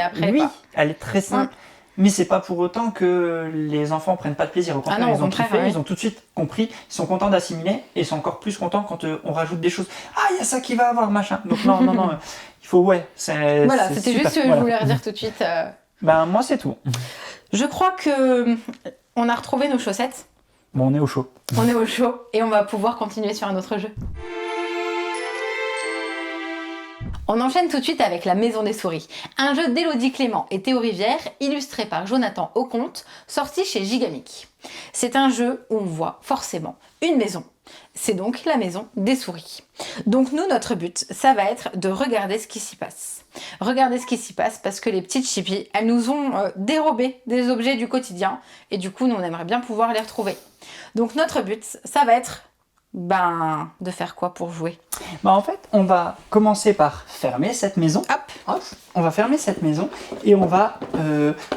Elle est très simple. Mais c'est pas pour autant que les enfants prennent pas de plaisir. Au contraire, ils ont kiffé, ils ont tout de suite compris, ils sont contents d'assimiler et ils sont encore plus contents quand on rajoute des choses. Ah, il y a ça qui va avoir, machin. Donc non, il faut, voilà, c'était juste ce que je voulais redire tout de suite. Moi, c'est tout. Je crois que on a retrouvé nos chaussettes. Bon, on est au chaud. On est au chaud et on va pouvoir continuer sur un autre jeu. On enchaîne tout de suite avec La Maison des Souris, un jeu d'Élodie Clément et Théo Rivière, illustré par Jonathan Auconte, sorti chez Gigamic. C'est un jeu où on voit forcément une maison. C'est donc la maison des souris. Donc nous, notre but, ça va être de regarder ce qui s'y passe. Regarder ce qui s'y passe parce que les petites chippies, elles nous ont dérobé des objets du quotidien et du coup, nous, on aimerait bien pouvoir les retrouver. Donc notre but, ça va être de faire quoi pour jouer? En fait, on va commencer par fermer cette maison. Hop, on va fermer cette maison et on va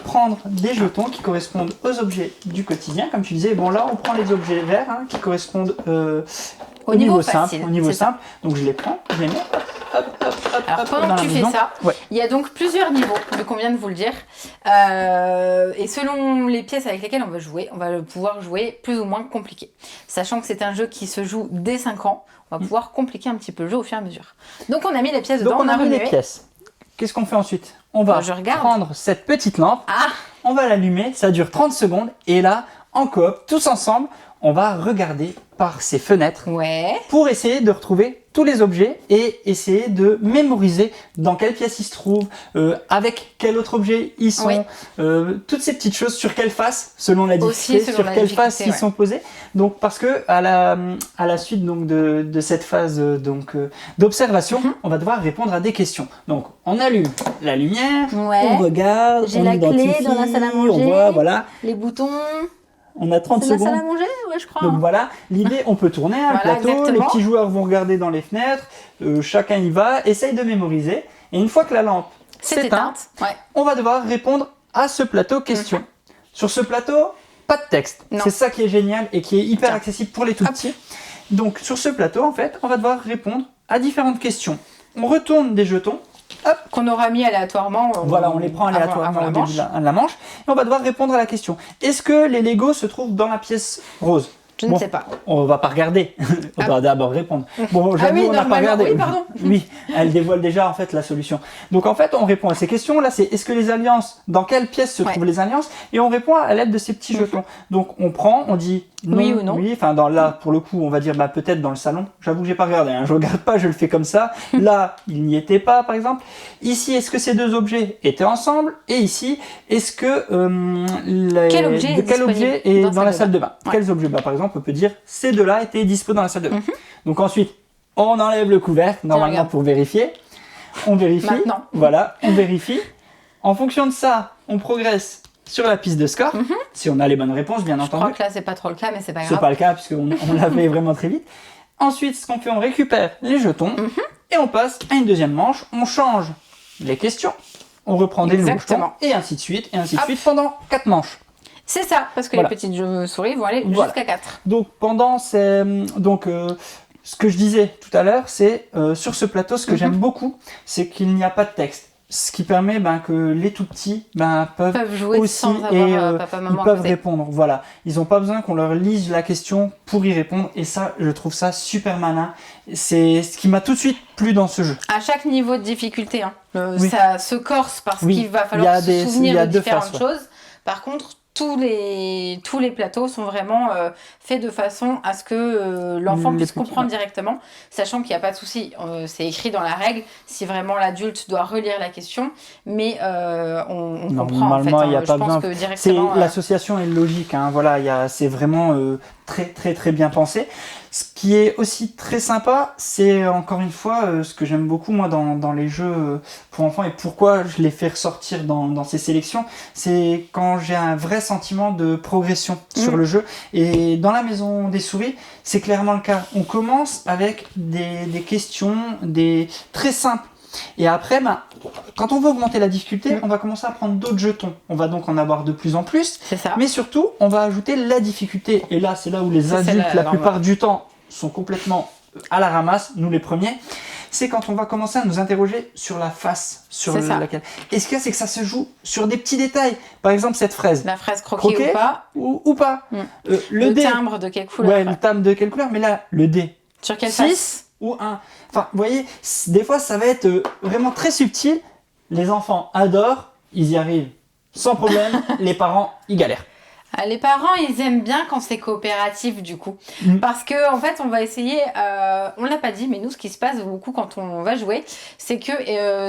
prendre des jetons qui correspondent aux objets du quotidien. Comme tu disais, là, on prend les objets verts qui correspondent au niveau simple. Donc je les prends, je les mets. Alors pendant que tu fais ça, il y a donc plusieurs niveaux, vu qu'on vient de vous le dire. Et selon les pièces avec lesquelles on va jouer, on va pouvoir jouer plus ou moins compliqué. Sachant que c'est un jeu qui se joue dès 5 ans, on va pouvoir compliquer un petit peu le jeu au fur et à mesure. Donc on a mis les pièces dedans, on a mis les pièces. Qu'est-ce qu'on fait ensuite? On va prendre cette petite lampe, on va l'allumer, ça dure 30 secondes, et là, en coop, tous ensemble, on va regarder par ces fenêtres pour essayer de retrouver tous les objets et essayer de mémoriser dans quelle pièce ils se trouvent, avec quel autre objet ils sont, toutes ces petites choses, sur quelle face, selon la difficulté, sur quelle face ils sont posés. Donc parce que à la suite donc de cette phase d'observation, on va devoir répondre à des questions. Donc on allume la lumière, on regarde, j'ai la clé dans la salle à manger, on voit, les boutons. On a 30 secondes. C'est la salle à manger, je crois. Donc voilà, l'idée, on peut tourner un plateau, exactement. Les petits joueurs vont regarder dans les fenêtres, chacun y va, essaye de mémoriser. Et une fois que la lampe s'est éteinte, on va devoir répondre à ce plateau question. Sur ce plateau, pas de texte. C'est ça qui est génial et qui est hyper accessible pour les tout petits. Donc sur ce plateau, en fait, on va devoir répondre à différentes questions. On retourne des jetons. Qu'on aura mis aléatoirement. On les prend aléatoirement au début de la manche. Et on va devoir répondre à la question. Est-ce que les Legos se trouvent dans la pièce rose? Je ne sais pas. On va pas regarder. On va d'abord répondre. Bon, j'avoue, on n'a pas regardé. Oui, pardon. Oui, elle dévoile déjà en fait la solution. Donc en fait, on répond à ces questions. Là, c'est est-ce que les alliances, dans quelle pièce se trouvent les alliances? Et on répond à l'aide de ces petits jetons. Donc on prend, on dit non, oui ou non. Oui, enfin là, pour le coup, on va dire peut-être dans le salon. J'avoue que j'ai pas regardé. Je regarde pas, je le fais comme ça. Là, il n'y était pas, par exemple. Ici, est-ce que ces deux objets étaient ensemble? Et ici, est-ce que quel objet est dans la salle de bain? Quels objets? Par exemple, on peut dire ces deux-là étaient dispo dans la salle de bain. Donc ensuite, on enlève le couvercle, normalement pour vérifier. On vérifie. Maintenant. Voilà, on vérifie. En fonction de ça, on progresse sur la piste de score, si on a les bonnes réponses, bien entendu. Je crois que là, c'est pas trop le cas, mais c'est pas grave. C'est pas le cas, puisqu'on l'a fait vraiment très vite. Ensuite, ce qu'on fait, on récupère les jetons et on passe à une deuxième manche. On change les questions, on reprend des nouveaux jetons, et ainsi de suite, pendant 4 manches. C'est ça, parce que les petites souris vont aller jusqu'à 4. Donc, pendant ces... ce que je disais tout à l'heure, c'est sur ce plateau, ce que j'aime beaucoup, c'est qu'il n'y a pas de texte. ce qui permet que les tout petits peuvent jouer aussi sans avoir papa, maman ils peuvent à côté. répondre. Voilà, ils n'ont pas besoin qu'on leur lise la question pour y répondre. Et ça, je trouve ça super malin. C'est ce qui m'a tout de suite plu dans ce jeu. À chaque niveau de difficulté, Oui. ça se corse parce Oui. qu'il va falloir se souvenir de différentes faces, ouais. choses. Par contre, tous les plateaux sont vraiment faits de façon à ce que l'enfant puisse comprendre directement, sachant qu'il n'y a pas de souci. C'est écrit dans la règle si vraiment l'adulte doit relire la question, mais on comprend en fait. Normalement, il n'y a pas je pense besoin. que directement. L'association est logique. Voilà, c'est vraiment très très très bien pensé. Ce qui est aussi très sympa, c'est encore une fois ce que j'aime beaucoup moi dans les jeux pour enfants et pourquoi je les fais ressortir dans ces sélections, c'est quand j'ai un vrai sentiment de progression sur le jeu. Et dans la maison des souris, c'est clairement le cas. On commence avec des questions très simples. Et après, quand on veut augmenter la difficulté, on va commencer à prendre d'autres jetons. On va donc en avoir de plus en plus. C'est ça. Mais surtout, on va ajouter la difficulté. Et là, c'est là où les adultes, la plupart du temps, sont complètement à la ramasse, nous les premiers. C'est quand on va commencer à nous interroger sur la face sur laquelle. Et ce qu'il y a, c'est que ça se joue sur des petits détails. Par exemple, cette fraise. La fraise croquée ou pas. Le dé. timbre de quelle couleur? Ouais, le timbre de quelle couleur. Mais là, le dé. Sur quelle 6 face? ou 1. Enfin, vous voyez, des fois, ça va être vraiment très subtil. Les enfants adorent, ils y arrivent sans problème. Les parents, ils galèrent. Les parents, ils aiment bien quand c'est coopératif, du coup. Parce que, en fait, on va essayer, on l'a pas dit, mais nous, ce qui se passe beaucoup quand on va jouer, c'est que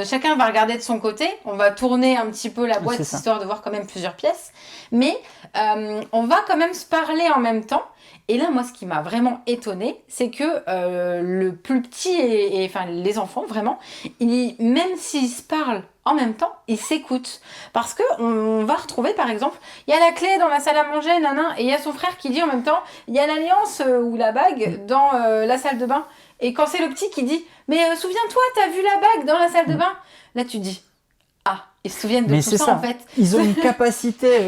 chacun va regarder de son côté, on va tourner un petit peu la boîte, histoire de voir quand même plusieurs pièces, mais on va quand même se parler en même temps. Et là, moi, ce qui m'a vraiment étonnée, c'est que le plus petit, enfin les enfants, vraiment, même s'ils se parlent en même temps, ils s'écoutent. Parce qu'on va retrouver, par exemple, il y a la clé dans la salle à manger, et il y a son frère qui dit en même temps, il y a l'alliance ou la bague dans la salle de bain. Et quand c'est le petit qui dit, mais souviens-toi, t'as vu la bague dans la salle de bain? Là, tu dis, ils se souviennent de tout ça en fait. Ils ont une capacité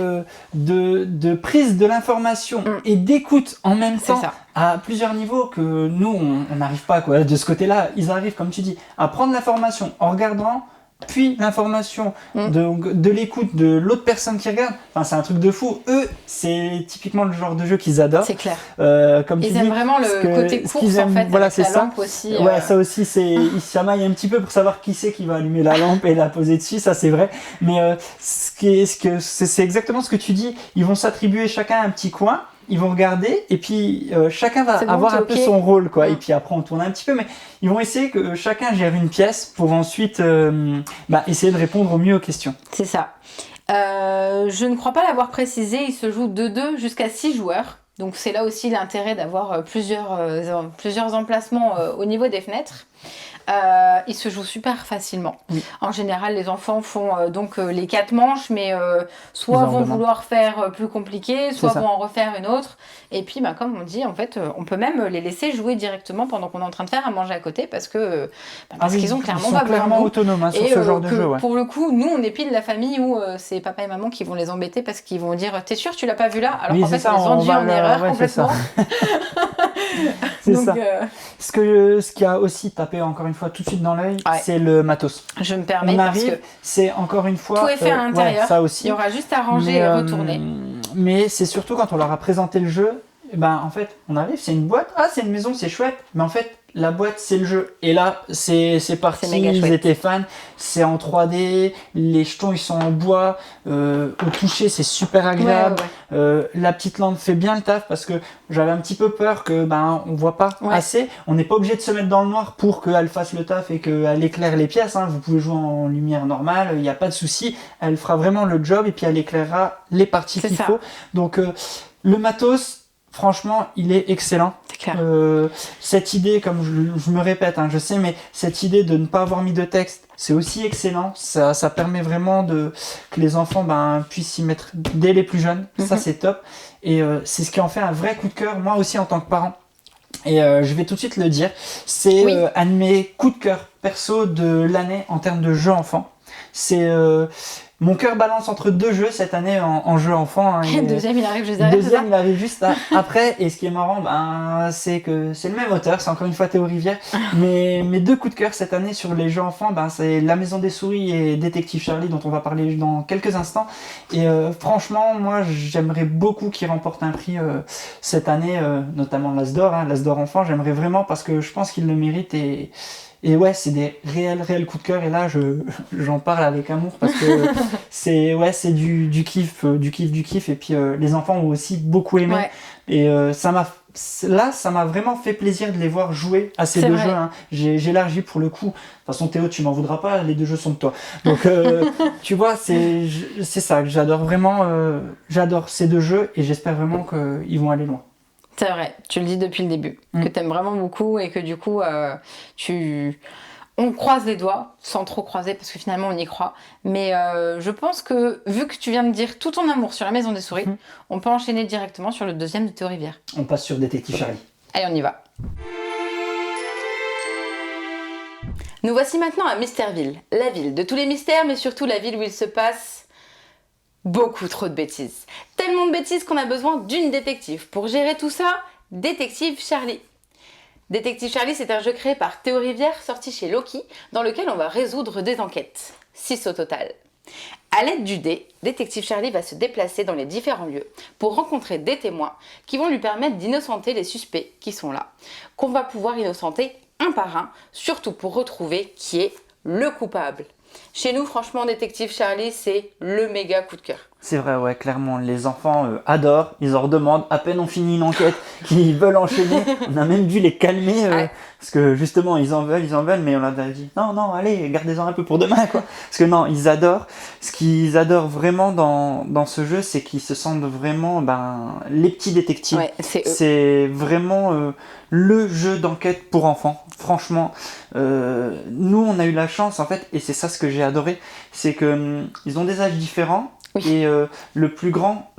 de prise de l'information et d'écoute en même temps à plusieurs niveaux que nous, on n'arrive pas quoi. De ce côté-là, ils arrivent, comme tu dis, à prendre l'information en regardant, puis l'information de l'écoute de l'autre personne qui regarde. Enfin, c'est un truc de fou. Eux, c'est typiquement le genre de jeu qu'ils adorent. C'est clair. Comme ils aiment vraiment le côté course en fait. Voilà, avec c'est la ça. Lampe aussi. Ouais, ça aussi, ils se chamaillent un petit peu pour savoir qui c'est qui va allumer la lampe et la poser dessus. Ça, c'est vrai. Mais c'est exactement ce que tu dis. Ils vont s'attribuer chacun un petit coin. Ils vont regarder et puis chacun va avoir un peu son rôle quoi. Et puis après on tourne un petit peu, mais ils vont essayer que chacun gère une pièce pour ensuite essayer de répondre au mieux aux questions. C'est ça. Je ne crois pas l'avoir précisé, il se joue de 2 jusqu'à 6 joueurs. Donc c'est là aussi l'intérêt d'avoir plusieurs emplacements au niveau des fenêtres. Il se joue super facilement. Oui. En général, les enfants font donc les 4 manches, mais soit vont vouloir faire plus compliqué, soit vont en refaire une autre. Et puis, comme on dit, en fait, on peut même les laisser jouer directement pendant qu'on est en train de faire à manger à côté, parce qu'ils ont clairement pas besoin. Ils sont clairement autonomes sur ce genre de jeu. Ouais. Pour le coup, nous, on est pile la famille où c'est papa et maman qui vont les embêter parce qu'ils vont dire « T'es sûr, tu l'as pas vu là ?» Alors qu'en fait, ils les ont dit en erreur complètement. C'est ça. Ce qui a aussi tapé encore une fois tout de suite dans l'œil, c'est le matos. Je me permets parce que c'est encore une fois tout est fait à l'intérieur. Ça aussi. Il y aura juste à ranger et retourner. Mais c'est surtout quand on leur a présenté le jeu, en fait, on arrive, c'est une boîte. Ah, c'est une maison, c'est chouette. Mais en fait, la boîte, c'est le jeu. Et là, c'est parti. Ils étaient fans. C'est en 3D. Les jetons, ils sont en bois. Au toucher, c'est super agréable. La petite lampe fait bien le taf parce que j'avais un petit peu peur que on voit pas assez. On n'est pas obligé de se mettre dans le noir pour qu'elle fasse le taf et qu'elle éclaire les pièces. Hein. Vous pouvez jouer en lumière normale. Il n'y a pas de souci. Elle fera vraiment le job et puis elle éclairera les parties qu'il faut. Donc, le matos, franchement, il est excellent. C'est clair. Cette idée, comme je me répète, je sais, mais cette idée de ne pas avoir mis de texte, c'est aussi excellent. Ça permet vraiment que les enfants puissent s'y mettre dès les plus jeunes. Ça, c'est top. Et c'est ce qui en fait un vrai coup de cœur, moi aussi en tant que parent. Et je vais tout de suite le dire, c'est un de mes coups de cœur perso de l'année en termes de jeux enfants. C'est mon cœur balance entre deux jeux cette année en jeu enfant. Hein, Le deuxième, il arrive juste derrière. Deuxième, il arrive juste après. Et ce qui est marrant, c'est que c'est le même auteur, c'est encore une fois Théo Rivière. Mais mes deux coups de cœur cette année sur les jeux enfants, c'est La Maison des Souris et Détective Charlie, dont on va parler dans quelques instants. Et franchement, moi, j'aimerais beaucoup qu'il remporte un prix cette année, notamment l'As d'Or, l'As d'Or enfant. J'aimerais vraiment parce que je pense qu'il le mérite et ouais, c'est des réels coups de cœur et là j'en parle avec amour parce que c'est du kiff et puis les enfants ont aussi beaucoup aimé et ça m'a vraiment fait plaisir de les voir jouer à ces deux jeux. Hein. J'ai élargi pour le coup. De toute façon Théo, tu m'en voudras pas, les deux jeux sont de toi. Donc tu vois, c'est ça que j'adore vraiment. J'adore ces deux jeux et j'espère vraiment qu'ils vont aller loin. C'est vrai, tu le dis depuis le début, que t'aimes vraiment beaucoup et que du coup, on croise les doigts, sans trop croiser parce que finalement on y croit. Mais je pense que, vu que tu viens de dire tout ton amour sur La Maison des Souris, on peut enchaîner directement sur le deuxième de Théo Rivière. On passe sur Détective Charlie. Allez, on y va. Nous voici maintenant à Mystèreville, la ville de tous les mystères, mais surtout la ville où il se passe beaucoup trop de bêtises. Tellement de bêtises qu'on a besoin d'une détective. Pour gérer tout ça, Détective Charlie. Détective Charlie, c'est un jeu créé par Théo Rivière, sorti chez Loki, dans lequel on va résoudre des enquêtes. 6 au total. À l'aide du dé, Détective Charlie va se déplacer dans les différents lieux pour rencontrer des témoins qui vont lui permettre d'innocenter les suspects qui sont là, qu'on va pouvoir innocenter un par un, surtout pour retrouver qui est le coupable. Chez nous, franchement, Détective Charlie, c'est le méga coup de cœur. C'est vrai, ouais, clairement, les enfants adorent, ils en redemandent, à peine on finit une enquête, ils veulent enchaîner, on a même dû les calmer, parce que justement, ils en veulent, mais on leur a dit, non, allez, gardez-en un peu pour demain, quoi. Parce que non, ils adorent, ce qu'ils adorent vraiment dans ce jeu, c'est qu'ils se sentent vraiment, les petits détectives. Ouais, c'est eux. C'est vraiment le jeu d'enquête pour enfants, franchement. Nous, on a eu la chance, en fait, et c'est ça ce que j'ai adoré, c'est que ils ont des âges différents. Oui. Et le plus grand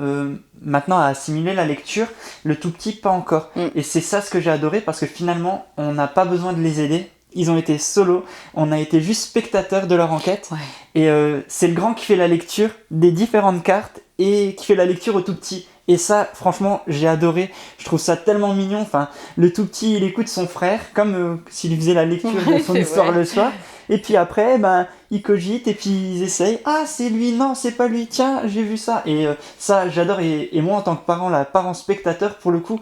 maintenant a assimilé la lecture, le tout petit pas encore. Et c'est ça ce que j'ai adoré parce que finalement on n'a pas besoin de les aider. Ils ont été solo, on a été juste spectateurs de leur enquête. Ouais. Et c'est le grand qui fait la lecture des différentes cartes et qui fait la lecture au tout petit. Et ça, franchement, j'ai adoré. Je trouve ça tellement mignon. Enfin, le tout petit, il écoute son frère comme s'il faisait la lecture de son histoire le soir. Et puis après, ils cogitent et puis ils essayent. Ah, c'est lui, non, c'est pas lui, tiens, j'ai vu ça. Et ça, j'adore. Et moi, en tant que parent spectateur, pour le coup,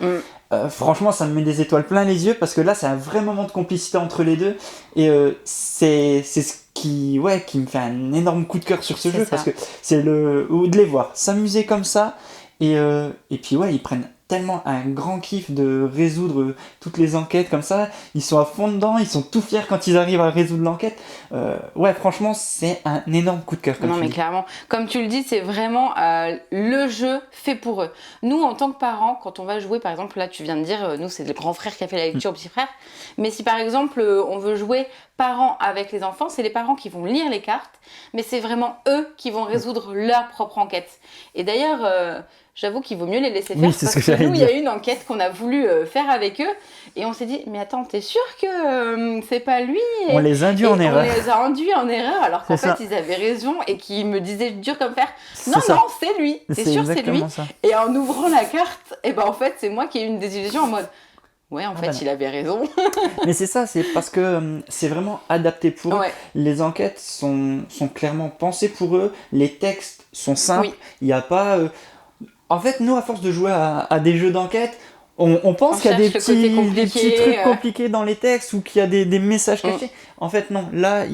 franchement, ça me met des étoiles plein les yeux parce que là, c'est un vrai moment de complicité entre les deux. Et c'est ce qui me fait un énorme coup de cœur sur ce jeu parce que c'est de les voir s'amuser comme ça. Et puis ils prennent tellement un grand kiff de résoudre toutes les enquêtes comme ça, ils sont à fond dedans, ils sont tout fiers quand ils arrivent à résoudre l'enquête. Franchement, c'est un énorme coup de cœur. Non mais clairement, comme tu le dis, c'est vraiment le jeu fait pour eux. Nous, en tant que parents, quand on va jouer, par exemple, là tu viens de dire, nous c'est le grand frère qui a fait la lecture au petit frère, mais si par exemple on veut jouer parents avec les enfants, c'est les parents qui vont lire les cartes, mais c'est vraiment eux qui vont résoudre leur propre enquête. Et d'ailleurs, j'avoue qu'il vaut mieux les laisser faire parce que nous, il y a une enquête qu'on a voulu faire avec eux et on s'est dit, mais attends, t'es sûr que c'est pas lui ? On les a induits en erreur. On les a induits en erreur alors qu'en fait, ils avaient raison et qu'ils me disaient dur comme fer. Non, c'est lui. T'es sûr, c'est lui. Ça. Et en ouvrant la carte, en fait, c'est moi qui ai eu une désillusion en mode... Ouais, en fait, il avait raison. Mais c'est ça, c'est parce que c'est vraiment adapté pour eux. Les enquêtes sont clairement pensées pour eux. Les textes sont simples. Il n'y a pas... En fait, nous, à force de jouer à des jeux d'enquête, on pense qu'il y a des petits trucs compliqués dans les textes ou qu'il y a des messages cachés. En fait, non. Là,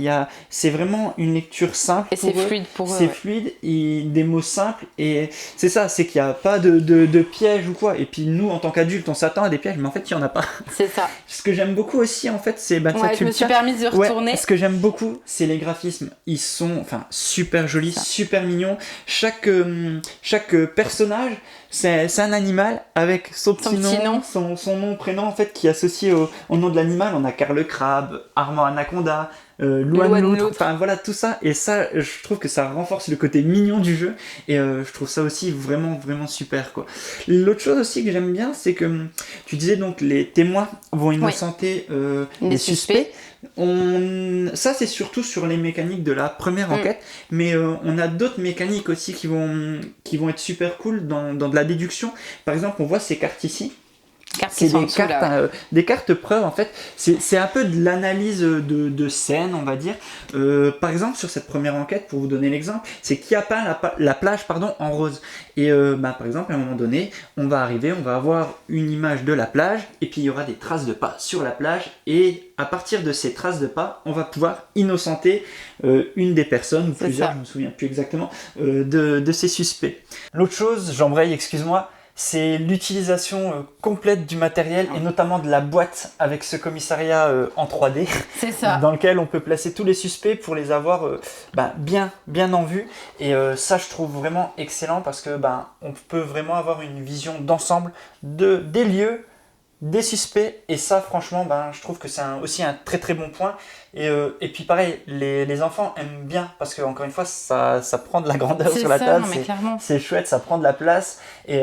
c'est vraiment une lecture simple. Et c'est fluide pour eux. C'est fluide et des mots simples. Et c'est ça, c'est qu'il n'y a pas de pièges ou quoi. Et puis nous, en tant qu'adultes, on s'attend à des pièges, mais en fait, il n'y en a pas. C'est ça. Ce que j'aime beaucoup aussi, en fait, c'est... je me suis permise de retourner. Ce que j'aime beaucoup, c'est les graphismes. Ils sont super jolis, super mignons. Chaque personnage, c'est un animal avec son petit nom, son nom, prénom, en fait, qui est associé au nom de l'animal. On a Karl le crabe, Armand Anaconda, loin de l'autre, enfin voilà tout ça, et ça je trouve que ça renforce le côté mignon du jeu, et je trouve ça aussi vraiment vraiment super quoi. L'autre chose aussi que j'aime bien, c'est que tu disais donc les témoins vont innocenter les suspects. Ça c'est surtout sur les mécaniques de la première enquête, mais on a d'autres mécaniques aussi qui vont être super cool dans de la déduction. Par exemple, on voit ces cartes ici. C'est des cartes preuves en fait. C'est un peu de l'analyse de scène, on va dire. Par exemple, sur cette première enquête, pour vous donner l'exemple, c'est qui a peint la plage en rose. Et par exemple, à un moment donné, on va avoir une image de la plage, et puis il y aura des traces de pas sur la plage, et à partir de ces traces de pas, on va pouvoir innocenter une des personnes, ou plusieurs, je me souviens plus exactement, de ces suspects. L'autre chose, j'embraye, excuse-moi, c'est l'utilisation complète du matériel, et notamment de la boîte avec ce commissariat en 3D. C'est ça. Dans lequel on peut placer tous les suspects pour les avoir bien en vue. Et ça, je trouve vraiment excellent, parce que on peut vraiment avoir une vision d'ensemble des lieux, des suspects, et ça franchement je trouve que c'est aussi un très très bon point. Et puis pareil, les enfants aiment bien, parce que encore une fois ça prend de la grandeur sur la table, c'est chouette, ça prend de la place, et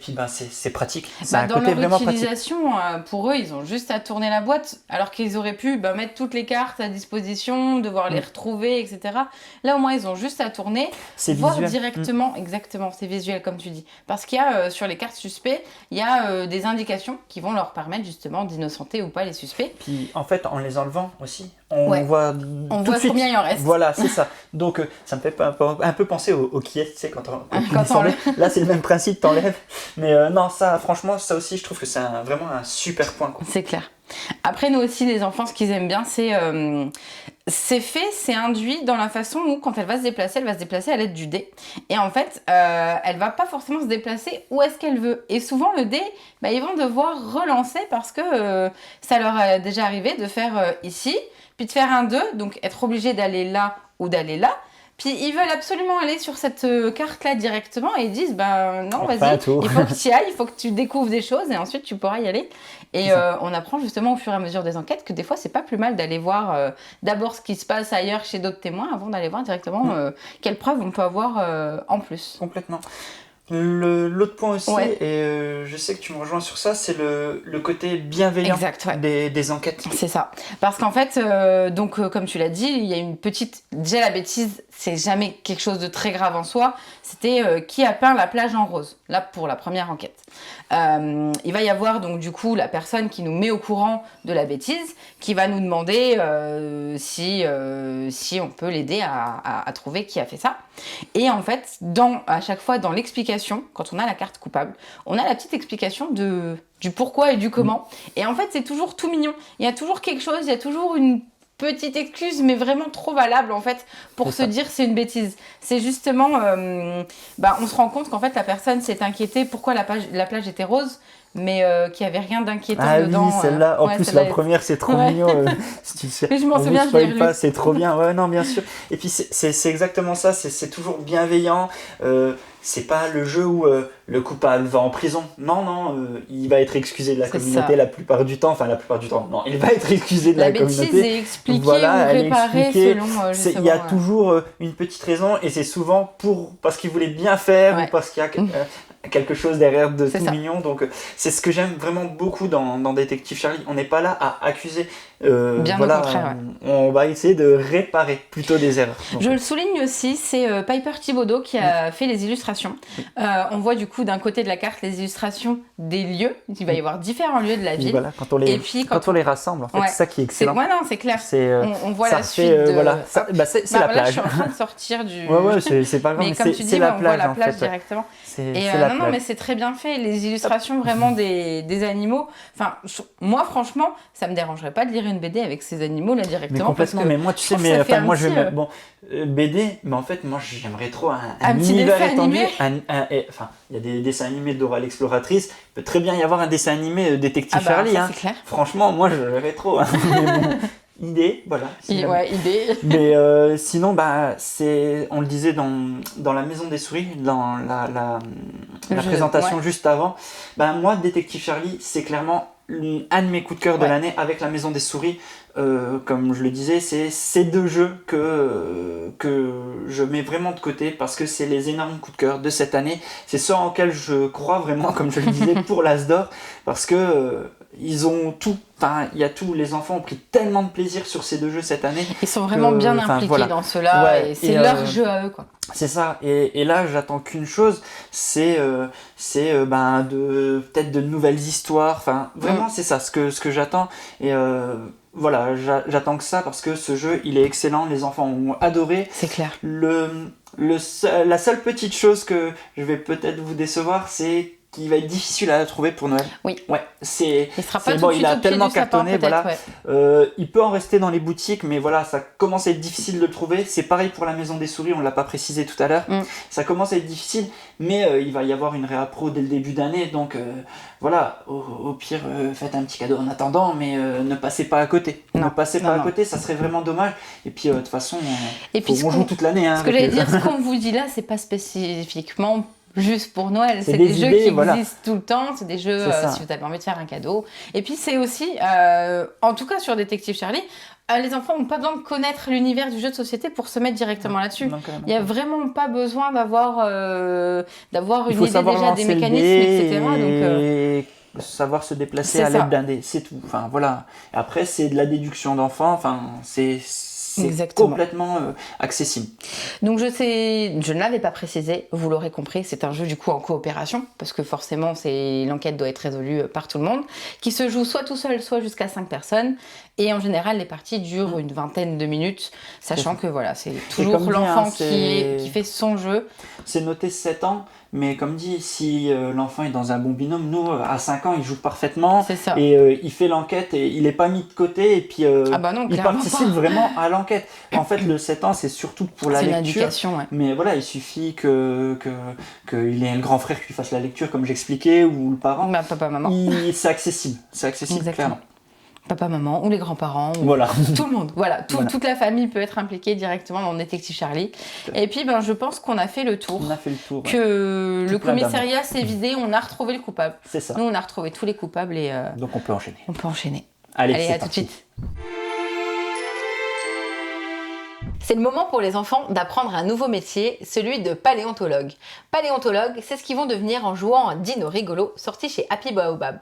puis c'est pratique, c'est un côté vraiment pratique. Dans leur utilisation, pour eux, ils ont juste à tourner la boîte, alors qu'ils auraient pu mettre toutes les cartes à disposition, devoir les retrouver, etc. Là au moins ils ont juste à tourner, voir visuel. Directement, exactement, c'est visuel comme tu dis, parce qu'il y a sur les cartes suspects, il y a des indications qui vont leur permettre justement d'innocenter ou pas les suspects. Puis en fait, en les enlevant aussi, on voit combien il en reste. Voilà, c'est ça. Donc ça me fait un peu penser au qui est, tu sais, quand on enlève. Là, c'est le même principe, t'enlèves. Mais non, ça, franchement, ça aussi, je trouve que c'est vraiment un super point, quoi. C'est clair. Après, nous aussi, les enfants, ce qu'ils aiment bien, c'est induit dans la façon où, quand elle va se déplacer à l'aide du dé. Et en fait, elle va pas forcément se déplacer où est-ce qu'elle veut. Et souvent, le dé, ils vont devoir relancer, parce que ça leur est déjà arrivé de faire ici, puis de faire un 2, donc être obligé d'aller là ou d'aller là. Puis ils veulent absolument aller sur cette carte-là directement, et ils disent non, vas-y, il faut que tu y ailles, il faut que tu découvres des choses, et ensuite tu pourras y aller. Et on apprend justement au fur et à mesure des enquêtes que des fois c'est pas plus mal d'aller voir d'abord ce qui se passe ailleurs chez d'autres témoins avant d'aller voir directement quelles preuves on peut avoir en plus. Complètement. L'autre point aussi, et je sais que tu me rejoins sur ça, c'est le côté bienveillant des enquêtes. C'est ça. Parce qu'en fait, comme tu l'as dit, il y a une petite... Déjà, la bêtise, c'est jamais quelque chose de très grave en soi. C'était qui a peint la plage en rose, là, pour la première enquête. Il va y avoir donc du coup la personne qui nous met au courant de la bêtise, qui va nous demander si on peut l'aider à trouver qui a fait ça. Et en fait, à chaque fois dans l'explication, quand on a la carte coupable, on a la petite explication du pourquoi et du comment. Et en fait, c'est toujours tout mignon. Il y a toujours quelque chose, il y a toujours une petite excuse, mais vraiment trop valable en fait pour se dire c'est une bêtise. C'est justement, on se rend compte qu'en fait la personne s'est inquiétée pourquoi la plage était rose, mais qu'il n'y avait rien d'inquiétant dedans. Ah oui, celle-là, en plus la première c'est trop mignon. Mais je m'en souviens, je l'ai lu. C'est trop bien, ouais, non, bien sûr. Et puis c'est exactement ça, c'est toujours bienveillant. C'est pas le jeu où le coupable va en prison. Non, il va être excusé de la communauté la plupart du temps. Enfin, la plupart du temps, non, il va être excusé de la communauté. La bêtise est expliquée ou réparée selon il y a toujours une petite raison, et c'est souvent parce qu'il voulait bien faire ou parce qu'il y a quelque chose derrière de tout mignon. Donc c'est ce que j'aime vraiment beaucoup dans Détective Charlie. On n'est pas là à accuser. Bien au contraire. On va essayer de réparer plutôt des erreurs. Donc, je le souligne aussi, c'est Piper Thibaudot qui a fait les illustrations. On voit du coup d'un côté de la carte les illustrations des lieux. Il va y avoir différents lieux de la ville. Voilà, quand on les rassemble, en fait, c'est ça qui est excellent. C'est clair. on voit la suite. C'est la plage. Là, je suis en train de sortir du. C'est pas grave. Mais comme tu dis, on voit la plage directement. Non, mais c'est très bien fait. Les illustrations vraiment des animaux. Enfin, moi, franchement, ça me dérangerait pas de lire une BD avec ces animaux là directement. Mais complètement. Mais moi, tu sais, moi, je vais BD, mais en fait, moi, j'aimerais trop un petit univers dessin étendu. animé. Il y a des dessins animés de Dora l'Exploratrice. Il peut très bien y avoir un dessin animé Détective Charlie. Ça, c'est clair. Franchement, moi, je rêverais trop. Idée, voilà. Idée. Mais sinon, on le disait dans La Maison des Souris, dans la présentation juste avant. Moi, Détective Charlie, c'est clairement un de mes coups de cœur de l'année avec la Maison des Souris. Comme je le disais, c'est ces 2 jeux que je mets vraiment de côté parce que c'est les énormes coups de cœur de cette année. C'est ceux en lesquels je crois vraiment, comme je le disais, pour l'As d'Or, parce que ils ont tout. Enfin, il y a tout. Les enfants ont pris tellement de plaisir sur ces 2 jeux cette année. Ils sont vraiment bien impliqués dans ceux-là, et c'est leur jeu à eux, quoi. C'est ça. Et là, j'attends qu'une chose, c'est peut-être de nouvelles histoires. Enfin, vraiment, c'est ça, ce que j'attends. Et voilà, j'attends que ça parce que ce jeu, il est excellent. Les enfants ont adoré. C'est clair. La seule petite chose que je vais peut-être vous décevoir, c'est qu'il va être difficile à trouver pour Noël. Oui. Ouais, il sera pas tout de suite il a au pied tellement du sapin, cartonné, voilà. Ouais. Il peut en rester dans les boutiques, mais voilà, ça commence à être difficile de le trouver. C'est pareil pour la Maison des Souris, on l'a pas précisé tout à l'heure. Ça commence à être difficile, mais il va y avoir une réappro dès le début d'année, donc voilà, au pire, faites un petit cadeau en attendant, mais ne passez pas à côté. Ne passez pas à côté, ça serait vraiment dommage. Et puis de toute façon, on joue toute l'année. Ce que j'allais dire, ce qu'on vous dit là, c'est pas spécifiquement juste pour Noël, c'est des jeux qui existent tout le temps, c'est des jeux si vous avez envie de faire un cadeau. Et puis c'est aussi, en tout cas sur Détective Charlie, les enfants n'ont pas besoin de connaître l'univers du jeu de société pour se mettre directement là-dessus. Il n'y a vraiment pas besoin d'avoir une idée déjà des mécanismes, etc. Et savoir se déplacer à l'aide d'un dé, c'est tout. Enfin voilà. Après c'est de la déduction d'enfants, enfin c'est complètement accessible. Donc je ne l'avais pas précisé, vous l'aurez compris, c'est un jeu du coup en coopération, parce que forcément l'enquête doit être résolue par tout le monde, qui se joue soit tout seul, soit jusqu'à 5 personnes, et en général les parties durent une vingtaine de minutes, sachant que voilà, c'est toujours l'enfant qui fait son jeu. C'est noté 7 ans, mais comme dit, si l'enfant est dans un bon binôme, nous, à 5 ans, il joue parfaitement, et il fait l'enquête, et il n'est pas mis de côté, et puis il participe vraiment à l'enquête. En fait, le 7 ans, c'est surtout pour la lecture, mais voilà, il suffit qu'il ait un grand frère qui fasse la lecture, comme j'expliquais, ou le parent. Papa, maman. C'est accessible, clairement. Papa, maman, ou les grands-parents, ou tout le monde. Voilà, toute la famille peut être impliquée directement dans Détective Charlie. Et puis, je pense qu'on a fait le tour. Que le commissariat s'est vidé, on a retrouvé le coupable. C'est ça. Nous, on a retrouvé tous les coupables et... Donc, on peut enchaîner. Allez, à tout de suite. C'est le moment pour les enfants d'apprendre un nouveau métier, celui de paléontologue. Paléontologue, c'est ce qu'ils vont devenir en jouant à un dino rigolo sorti chez Happy Baobab.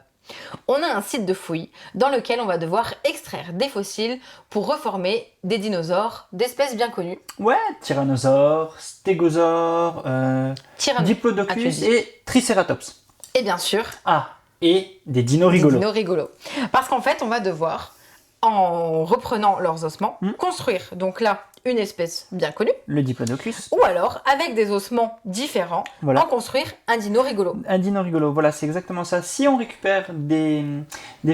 On a un site de fouilles dans lequel on va devoir extraire des fossiles pour reformer des dinosaures d'espèces bien connues. Ouais, tyrannosaures, stégosaures, diplodocus et triceratops. Et bien sûr... et des dinos rigolos. Parce qu'en fait, on va devoir, en reprenant leurs ossements, construire, donc là, une espèce bien connue. Le diplodocus. Ou alors, avec des ossements différents, en construire un dino rigolo. Un dino rigolo, voilà, c'est exactement ça. Si on récupère des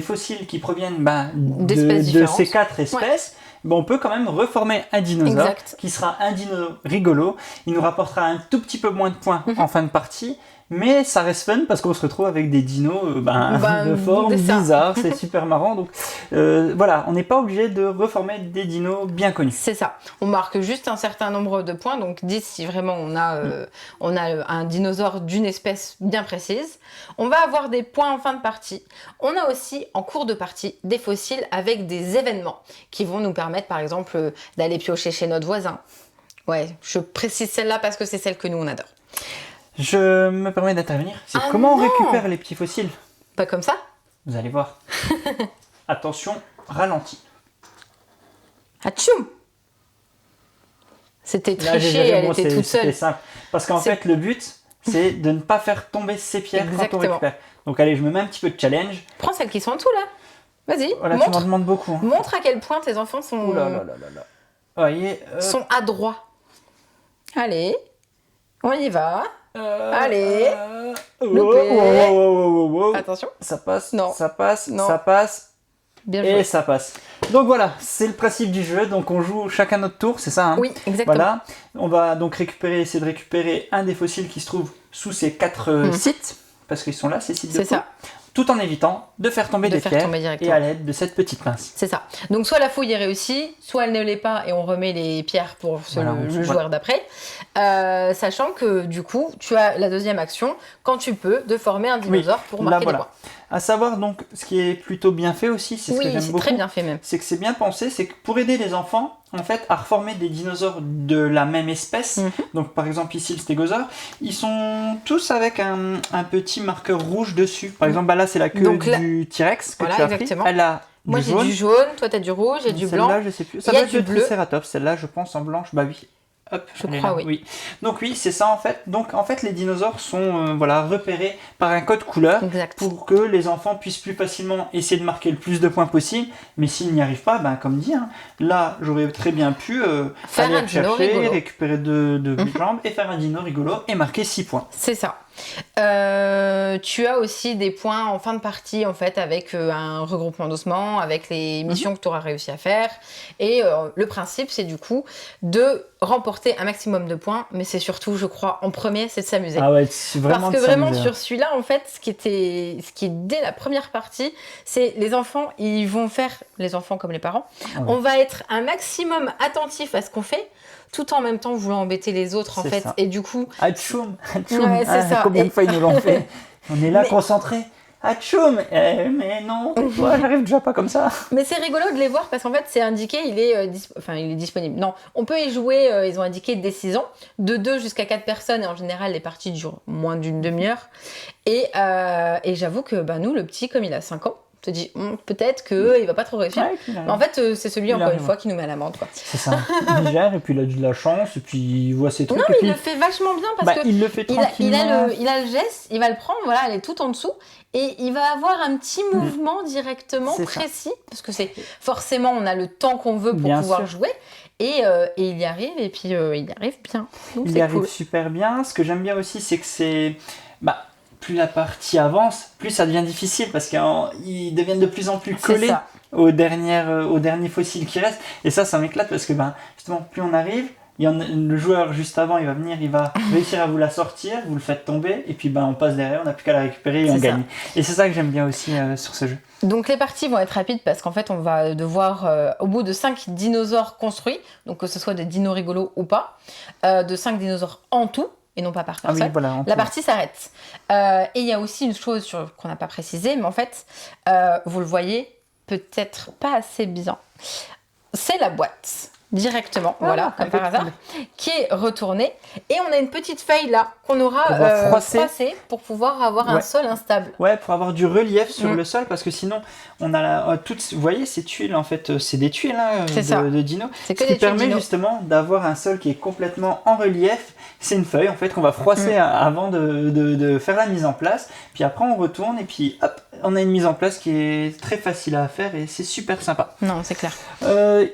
fossiles qui proviennent de ces 4 espèces, on peut quand même reformer un dinosaure qui sera un dino rigolo. Il nous rapportera un tout petit peu moins de points en fin de partie. Mais ça reste fun parce qu'on se retrouve avec des dinos de forme bizarre, c'est super marrant. Donc voilà, on n'est pas obligé de reformer des dinos bien connus. C'est ça. On marque juste un certain nombre de points, donc 10 si vraiment on a un dinosaure d'une espèce bien précise. On va avoir des points en fin de partie. On a aussi en cours de partie des fossiles avec des événements qui vont nous permettre par exemple d'aller piocher chez notre voisin. Ouais, je précise celle-là parce que c'est celle que nous on adore. Je me permets d'intervenir. Comment on récupère les petits fossiles? Pas comme ça. Vous allez voir. Attention, ralenti. Atchoum! C'était triché, elle était toute seule. C'était simple. Parce qu'en fait, le but, c'est de ne pas faire tomber ces pierres quand on récupère. Donc allez, je me mets un petit peu de challenge. Prends celles qui sont en dessous là. Vas-y, voilà, tu m'en demandes beaucoup. Montre à quel point tes enfants sont... sont adroits. Allez, on y va. Allez, attention. Ça passe, non. Ça passe, non. Ça passe. Bien joué. Et ça passe. Donc voilà, c'est le principe du jeu. Donc on joue chacun notre tour, c'est ça, hein? Oui, exactement. Voilà. On va donc essayer de récupérer un des fossiles qui se trouve sous ces 4 sites, parce qu'ils sont là, ces sites de fouilles. C'est ça. Tout en évitant de faire tomber des pierres et à l'aide de cette petite pince. C'est ça. Donc soit la fouille est réussie, soit elle ne l'est pas et on remet les pierres pour le joueur d'après. Sachant que du coup, tu as la deuxième action, quand tu peux, de former un dinosaure pour marquer des points. À savoir donc, ce qui est plutôt bien fait aussi, c'est ce que j'aime beaucoup. Oui, c'est très bien fait même. C'est que c'est bien pensé, c'est que pour aider les enfants, en fait, à reformer des dinosaures de la même espèce, donc par exemple ici le stégosaure, ils sont tous avec un petit marqueur rouge dessus. Par exemple, là c'est la queue du T-Rex que tu as pris. Elle a Moi j'ai du jaune, toi t'as du rouge et du blanc. Celle-là, je sais plus. Ça doit être le Triceratops. Celle-là, je pense en blanche. Bah oui. Hop, je crois, oui. Donc oui, c'est ça en fait. Donc en fait, les dinosaures sont repérés par un code couleur pour que les enfants puissent plus facilement essayer de marquer le plus de points possible. Mais s'ils n'y arrivent pas, comme dit, là j'aurais très bien pu aller le chercher, récupérer deux jambes et faire un dino rigolo et marquer 6 points. C'est ça. Tu as aussi des points en fin de partie en fait avec un regroupement d'ossements, avec les missions que tu auras réussi à faire et le principe c'est du coup de remporter un maximum de points, mais c'est surtout je crois en premier c'est de s'amuser. Ah ouais, c'est vraiment parce que vraiment sur celui-là en fait ce qui est dès la première partie c'est les enfants ils vont faire, les enfants comme les parents, on va être un maximum attentif à ce qu'on fait tout en même temps voulant embêter les autres en fait ça. Et du coup Atchoum, ouais, c'est ça. Combien de fois ils nous l'ont fait. On est là concentrés. Atchoum, mais non, toi j'arrive déjà pas comme ça. Mais c'est rigolo de les voir parce qu'en fait c'est indiqué, il est disponible. Non, on peut y jouer, ils ont indiqué dès 6 ans, de 2 jusqu'à 4 personnes et en général les parties durent moins d'une demi-heure. Et j'avoue que nous, le petit, comme il a 5 ans, te dit peut-être qu'il va pas trop réussir. Mais en fait, c'est celui, encore une fois, qui nous met à l'amende. C'est ça. Il gère, et puis il a de la chance, et puis il voit ses trucs. Non, mais il le fait vachement bien parce que il le fait tranquillement. Il a le geste, il va le prendre, voilà, elle est tout en dessous, et il va avoir un petit mouvement directement précis, parce que c'est forcément, on a le temps qu'on veut pour pouvoir jouer. Et il y arrive, et puis il y arrive bien. Donc, il y arrive super bien. Ce que j'aime bien aussi, c'est que c'est... plus la partie avance, plus ça devient difficile parce qu'ils deviennent de plus en plus collés aux derniers fossiles qui restent. Et ça m'éclate parce que justement, plus on arrive, le joueur juste avant, il va venir, il va réussir à vous la sortir, vous le faites tomber, et puis on passe derrière, on n'a plus qu'à la récupérer et on gagne. Et c'est ça que j'aime bien aussi sur ce jeu. Donc les parties vont être rapides parce qu'en fait on va devoir, au bout de 5 dinosaures construits, donc que ce soit des dinos rigolos ou pas, de 5 dinosaures en tout, et non pas par personne, la partie s'arrête. Et il y a aussi une chose qu'on n'a pas précisée, mais en fait, vous le voyez peut-être pas assez bien, c'est la boîte. Directement, comme par hasard, qui est retournée. Et on a une petite feuille là qu'on aura froissée pour pouvoir avoir un sol instable. Ouais, pour avoir du relief sur le sol, parce que sinon, on a vous voyez, ces tuiles, en fait, c'est des tuiles de dino. Ce qui permet justement d'avoir un sol qui est complètement en relief. C'est une feuille, en fait, qu'on va froisser avant de faire la mise en place. Puis après, on retourne et puis hop, on a une mise en place qui est très facile à faire et c'est super sympa. Non, c'est clair.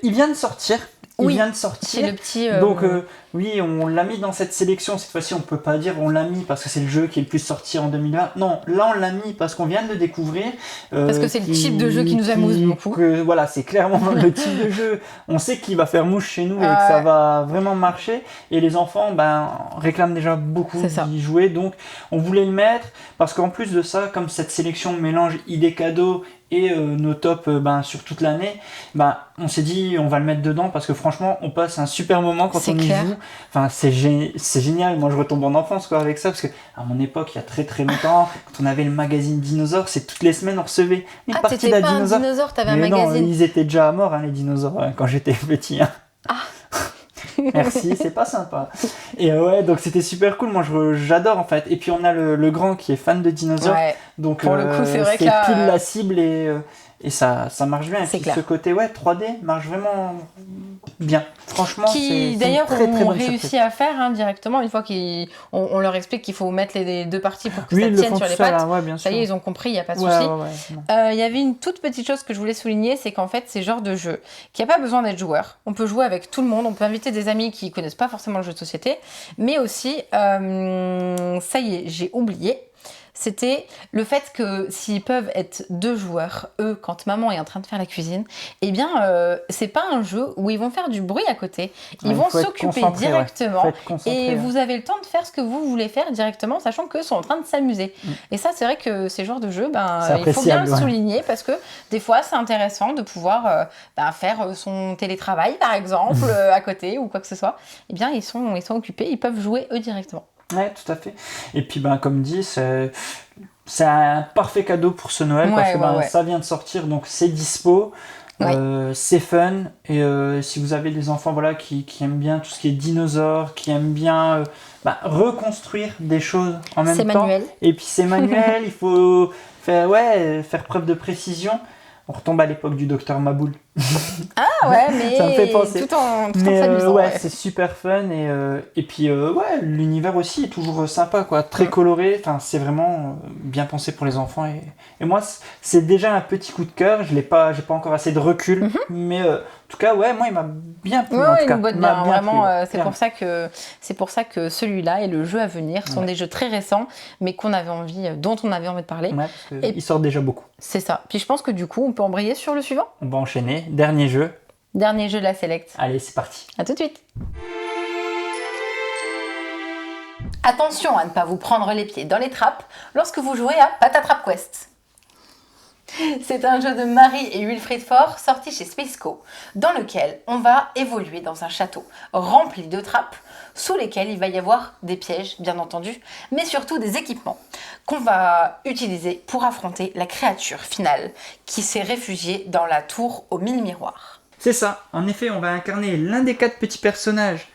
Il vient de sortir. Il vient de sortir. C'est le petit. Donc oui, on l'a mis dans cette sélection. Cette fois-ci, on peut pas dire on l'a mis parce que c'est le jeu qui est le plus sorti en 2020. Non, là on l'a mis parce qu'on vient de le découvrir. Parce que c'est le type de jeu qui nous amuse beaucoup. Voilà, c'est clairement le type de jeu. On sait qu'il va faire mouche chez nous et que ça va vraiment marcher. Et les enfants, réclament déjà beaucoup d'y jouer. Donc on voulait le mettre parce qu'en plus de ça, comme cette sélection mélange idées cadeaux et nos tops sur toute l'année, on s'est dit on va le mettre dedans parce que franchement on passe un super moment quand on y joue. Enfin c'est génial, moi je retombe en enfance avec ça parce que à mon époque il y a très très longtemps quand on avait le magazine Dinosaure, c'est toutes les semaines on recevait une partie d'un dinosaure. Un dinosaure, t'avais un Non, magazine. ils étaient déjà morts les dinosaures quand j'étais petit. Merci, c'est pas sympa. Et donc c'était super cool, moi j'adore en fait. Et puis on a le grand qui est fan de dinosaures, donc pour le coup c'est vrai que là, pile la cible et ça marche bien. C'est et puis clair. Ce côté 3D marche vraiment bien. Franchement, qui d'ailleurs on réussit à faire directement une fois qu'on leur explique qu'il faut mettre les deux parties pour que ça tienne sur les pattes. Ça y est, ils ont compris, il n'y a pas de souci. Il y avait une toute petite chose que je voulais souligner, c'est qu'en fait c'est genre de jeu qui n'a pas besoin d'être joueur. On peut jouer avec tout le monde, on peut inviter des amis qui ne connaissent pas forcément le jeu de société, mais aussi, ça y est, j'ai oublié. C'était le fait que s'ils peuvent être 2 joueurs, eux, quand maman est en train de faire la cuisine, eh bien, c'est pas un jeu où ils vont faire du bruit à côté. Ils vont s'occuper directement et vous avez le temps de faire ce que vous voulez faire directement, sachant qu'eux sont en train de s'amuser. Et ça, c'est vrai que ces genres de jeux, il faut bien le souligner parce que des fois, c'est intéressant de pouvoir faire son télétravail, par exemple, à côté ou quoi que ce soit. Eh bien, ils sont occupés, ils peuvent jouer eux directement. Ouais, tout à fait. Et puis, comme dit, c'est un parfait cadeau pour ce Noël parce que ça vient de sortir, donc c'est dispo. C'est fun et si vous avez des enfants qui aiment bien tout ce qui est dinosaures, qui aiment bien reconstruire des choses en même temps, manuel. Et puis c'est manuel, il faut faire preuve de précision. On retombe à l'époque du docteur Maboul. Ah ouais, mais ça me fait penser. Tout en s'amusant. C'est super fun et puis l'univers aussi est toujours sympa quoi, très coloré. Enfin, c'est vraiment bien pensé pour les enfants et moi c'est déjà un petit coup de cœur. J'ai pas encore assez de recul, mais en tout cas moi il m'a bien plu. Il me botte bien, vraiment. Plu, c'est pour ça que celui-là et le jeu à venir sont des jeux très récents, mais dont on avait envie de parler. Ouais, parce qu'ils sortent déjà beaucoup. C'est ça. Puis je pense que du coup, on peut embrayer sur le suivant. On va enchaîner. Dernier jeu. Dernier jeu de la Select. Allez, c'est parti. À tout de suite. Attention à ne pas vous prendre les pieds dans les trappes lorsque vous jouez à Patatrap Quest. C'est un jeu de Marie et Wilfried Faure sorti chez Spaceco, dans lequel on va évoluer dans un château rempli de trappes sous lesquelles il va y avoir des pièges, bien entendu, mais surtout des équipements qu'on va utiliser pour affronter la créature finale qui s'est réfugiée dans la tour aux 1000 miroirs. C'est ça. En effet, on va incarner l'un des 4 petits personnages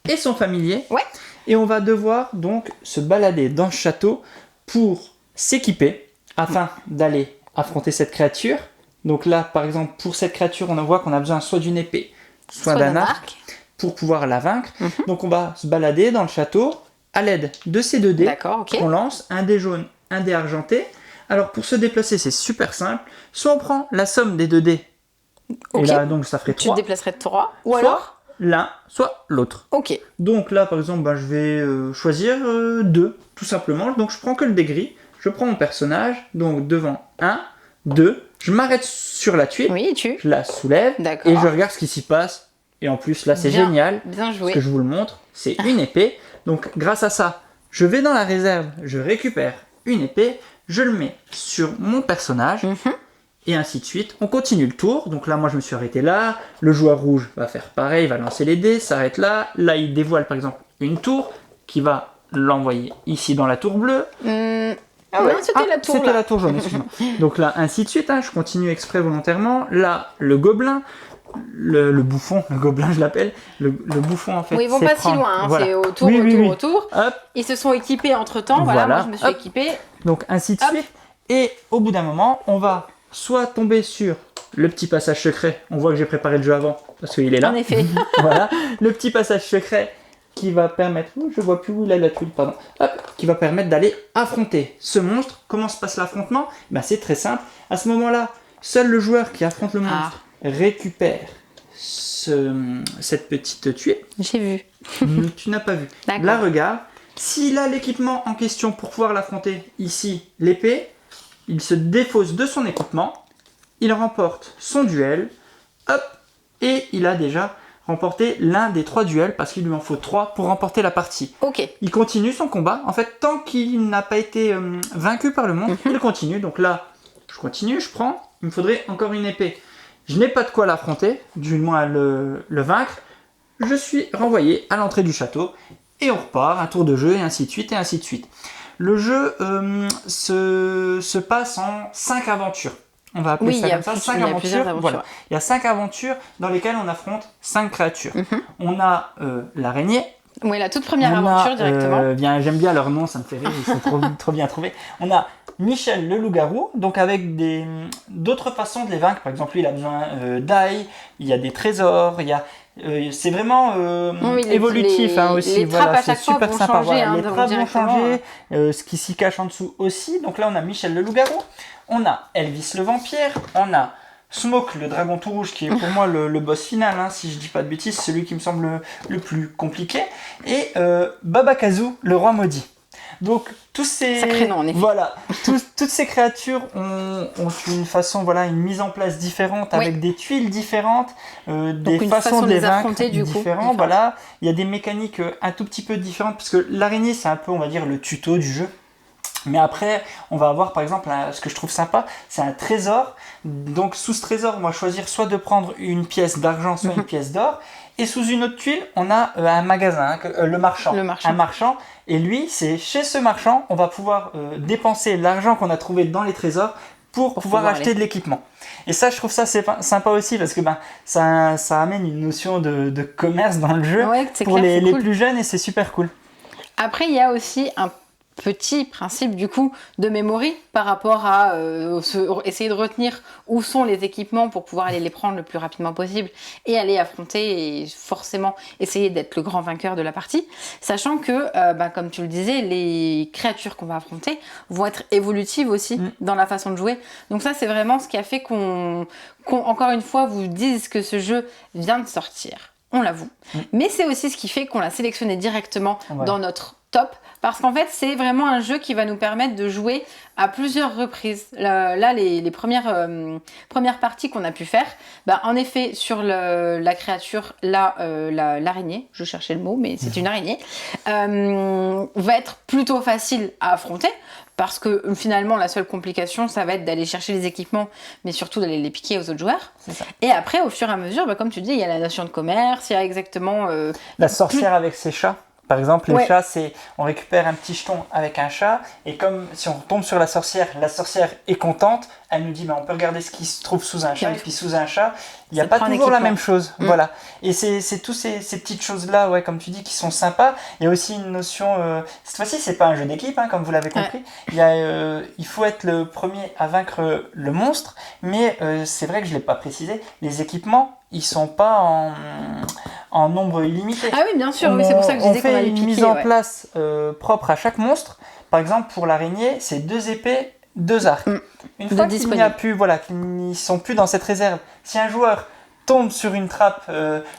et son familier. Ouais. Et on va devoir donc se balader dans ce château pour s'équiper afin d'aller affronter cette créature. Donc là, par exemple, pour cette créature, on voit qu'on a besoin soit d'une épée, soit d'un arc pour pouvoir la vaincre. Donc on va se balader dans le château à l'aide de ces 2 dés qu'on lance, un dé jaune, un dé argenté. Alors pour se déplacer, c'est super simple. Soit on prend la somme des 2 dés, et là donc ça ferait 3. Tu te déplacerais de 3, ou soit alors l'un, soit l'autre. Ok. Donc là, par exemple, je vais choisir 2, tout simplement. Donc je prends que le dé gris, je prends mon personnage, donc devant 1, 2, je m'arrête sur la tuile, je la soulève, et je regarde ce qui s'y passe. Et en plus, là, c'est génial, bien joué. Ce que je vous le montre, c'est une épée. Donc grâce à ça, je vais dans la réserve, je récupère une épée, je le mets sur mon personnage, et ainsi de suite. On continue le tour. Donc là, moi, je me suis arrêté là. Le joueur rouge va faire pareil, va lancer les dés, s'arrête là. Là, il dévoile, par exemple, une tour qui va l'envoyer ici dans la tour bleue. C'était la tour. C'était la tour jaune, excuse-moi. Donc là, ainsi de suite. Je continue exprès volontairement. Là, le gobelin. Le bouffon, le gobelin je l'appelle, le bouffon en fait. Oui, ils vont pas si loin, voilà. C'est autour. Hop. Ils se sont équipés entre temps, voilà, moi je me suis équipée. Donc ainsi de suite. Et au bout d'un moment, on va soit tomber sur le petit passage secret, on voit que j'ai préparé le jeu avant, parce qu'il est là. En effet. Voilà, le petit passage secret qui va permettre, je vois plus où il a la tuile, pardon, qui va permettre d'aller affronter ce monstre. Comment se passe l'affrontement ? C'est très simple. À ce moment-là, seul le joueur qui affronte le monstre récupère cette petite tuile. J'ai vu. Tu n'as pas vu. Là, regarde. S'il a l'équipement en question pour pouvoir l'affronter, ici, l'épée, il se défausse de son équipement, il remporte son duel, et il a déjà remporté l'un des 3 duels, parce qu'il lui en faut 3 pour remporter la partie. Ok. Il continue son combat. En fait, tant qu'il n'a pas été vaincu par le monstre, il continue. Donc là, je continue, je prends. Il me faudrait encore une épée. Je n'ai pas de quoi l'affronter, du moins le vaincre. Je suis renvoyé à l'entrée du château et on repart, un tour de jeu et ainsi de suite et ainsi de suite. Le jeu se passe en 5 aventures. On va appeler ça comme ça, 5 aventures. Voilà. Il y a 5 aventures dans lesquelles on affronte 5 créatures. On a l'araignée. Oui, la toute première aventure directement. J'aime bien leur nom, ça me fait rire, ils sont trop bien trouvés. On a Michel le loup-garou, donc avec d'autres façons de les vaincre. Par exemple, lui, il a besoin d'ail, il y a des trésors, c'est vraiment évolutif aussi. Les trappes à chaque fois vont changer. Les trappes vont changer, ce qui s'y cache en dessous aussi. Donc là, on a Michel le loup-garou, on a Elvis le vampire, on a Smoke le dragon tout rouge qui est pour moi le boss final, si je dis pas de bêtises, celui qui me semble le plus compliqué, et Baba Kazoo le roi maudit. Donc tous ces sacré nom, en effet. Voilà, toutes ces créatures ont une façon, une mise en place différente, avec des tuiles différentes, des façons de les vaincre différentes. Voilà, il y a des mécaniques un tout petit peu différentes parce que l'araignée c'est un peu, on va dire, le tuto du jeu. Mais après, on va avoir par exemple, ce que je trouve sympa, c'est un trésor. Donc sous ce trésor, on va choisir soit de prendre une pièce d'argent, soit une pièce d'or. Et sous une autre tuile, on a un magasin, le marchand. Un marchand. Et lui, c'est chez ce marchand, on va pouvoir dépenser l'argent qu'on a trouvé dans les trésors pour pouvoir acheter de l'équipement. Et ça, je trouve ça c'est sympa aussi parce que ça amène une notion de commerce dans le jeu pour les plus jeunes et c'est super cool. Après, il y a aussi un petit principe du coup de memory par rapport à essayer de retenir où sont les équipements pour pouvoir aller les prendre le plus rapidement possible et aller affronter et forcément essayer d'être le grand vainqueur de la partie, sachant que comme tu le disais, les créatures qu'on va affronter vont être évolutives aussi dans la façon de jouer. Donc ça, c'est vraiment ce qui a fait qu'on encore une fois vous dise que ce jeu vient de sortir. On l'avoue. Mais c'est aussi ce qui fait qu'on l'a sélectionné directement dans notre top. Parce qu'en fait, c'est vraiment un jeu qui va nous permettre de jouer à plusieurs reprises. Là, les premières parties qu'on a pu faire, en effet, sur la créature, l'araignée, je cherchais le mot, mais c'est une araignée, va être plutôt facile à affronter. Parce que finalement, la seule complication, ça va être d'aller chercher les équipements, mais surtout d'aller les piquer aux autres joueurs. Et après, au fur et à mesure, comme tu dis, il y a la notion de commerce, il y a exactement... la sorcière avec ses chats. Par exemple, les chats, on récupère un petit jeton avec un chat, et comme si on tombe sur la sorcière est contente, elle nous dit on peut regarder ce qui se trouve sous un chat, et puis sous un chat, il n'y a pas toujours la même chose. Voilà. Et c'est tous ces petites choses-là, comme tu dis, qui sont sympas. Il y a aussi une notion, cette fois-ci, c'est pas un jeu d'équipe, comme vous l'avez compris. Il faut être le premier à vaincre le monstre, mais c'est vrai que je ne l'ai pas précisé, les équipements, ils sont pas en nombre illimité. Ah oui, bien sûr, c'est pour ça que je disais qu'on allait piquer. On fait une mise en place propre à chaque monstre. Par exemple, pour l'araignée, c'est 2 épées, 2 arcs. Une fois qu'il n'y a plus, qu'ils ne sont plus dans cette réserve, si un joueur tombe sur une trappe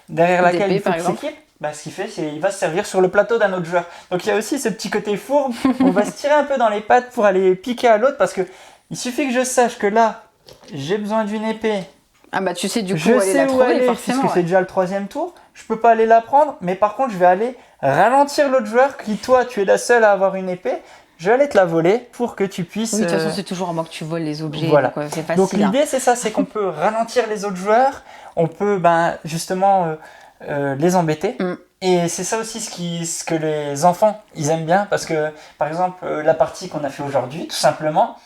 derrière laquelle il faut qu'il s'équipe, ce qu'il fait, c'est qu'il va se servir sur le plateau d'un autre joueur. Donc il y a aussi ce petit côté fourbe, on va se tirer un peu dans les pattes pour aller piquer à l'autre, parce que il suffit que je sache que là, j'ai besoin d'une épée. Tu sais du coup où aller la trouver, forcément. Puisque c'est déjà le 3e tour, je peux pas aller la prendre, mais par contre je vais aller ralentir l'autre joueur qui, toi, tu es la seule à avoir une épée. Je vais aller te la voler pour que tu puisses... Oui, de toute façon, c'est toujours à moi que tu voles les objets. Voilà. Donc, c'est facile. Donc l'idée, c'est ça, c'est qu'on peut ralentir les autres joueurs, on peut justement les embêter. Et c'est ça aussi ce que les enfants, ils aiment bien, parce que, par exemple, la partie qu'on a fait aujourd'hui, tout simplement...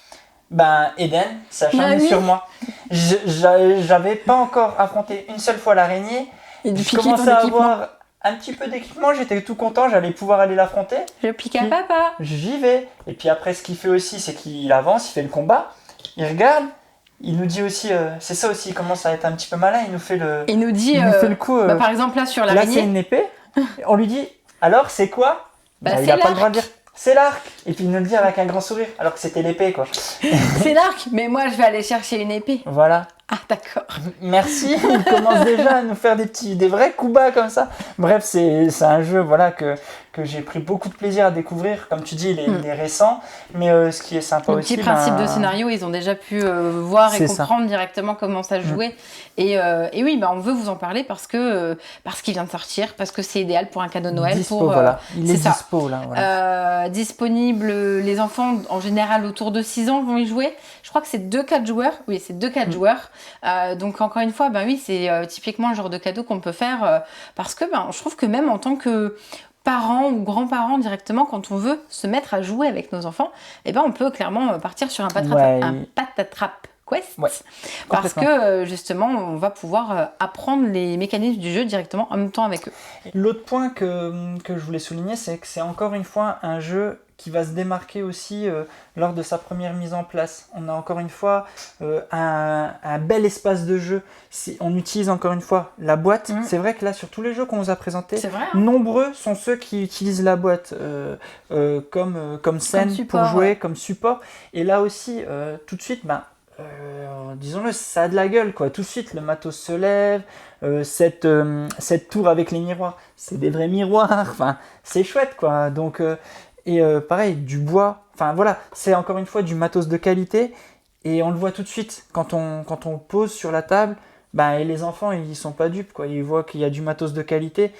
Eden, ça acharné sur moi. J'avais pas encore affronté une seule fois l'araignée. Je commençais à avoir un petit peu d'équipement, j'étais tout content, j'allais pouvoir aller l'affronter. Je pique à papa. J'y vais. Et puis après, ce qu'il fait aussi, c'est qu'il avance, il fait le combat, il regarde. Il nous dit aussi, c'est ça aussi, il commence à être un petit peu malin, il nous fait le, il nous dit, fait le coup. par exemple, là sur l'araignée. Là, c'est une épée. On lui dit, alors, c'est quoi il n'a pas le droit de dire. C'est l'arc. Et puis il nous le dit avec un grand sourire, alors que c'était l'épée, quoi. C'est l'arc, mais moi je vais aller chercher une épée. Voilà. Ah, d'accord. Merci, il commence déjà à nous faire des vrais coups bas comme ça. Bref, c'est un jeu que j'ai pris beaucoup de plaisir à découvrir, comme tu dis, les récents. Mais ce qui est sympa aussi... Le petit principe de scénario, ils ont déjà pu voir et comprendre directement comment ça jouait. Et oui, on veut vous en parler parce qu'il vient de sortir, parce que c'est idéal pour un cadeau de Noël. Il est dispo là. Voilà. Disponible, les enfants en général autour de 6 ans vont y jouer. Je crois que c'est 2-4 joueurs. Oui, c'est 2-4 joueurs. Donc encore une fois, c'est typiquement le genre de cadeau qu'on peut faire parce que je trouve que même en tant que parents ou grands-parents directement, quand on veut se mettre à jouer avec nos enfants, on peut clairement partir sur un patatrape quest parce que justement on va pouvoir apprendre les mécanismes du jeu directement en même temps avec eux. L'autre point que je voulais souligner, c'est que c'est encore une fois un jeu qui va se démarquer aussi lors de sa première mise en place. On a encore une fois un bel espace de jeu. On utilise encore une fois la boîte. C'est vrai que là, sur tous les jeux qu'on vous a présentés, nombreux sont ceux qui utilisent la boîte comme scène pour jouer, comme support. Et là aussi, tout de suite, disons-le, ça a de la gueule, quoi. Tout de suite, le matos se lève. Cette tour avec les miroirs, c'est des vrais miroirs. Enfin, c'est chouette, quoi. Donc... pareil, du bois, c'est encore une fois du matos de qualité et on le voit tout de suite quand on le pose sur la table, et les enfants ils sont pas dupes, quoi. Ils voient qu'il y a du matos de qualité,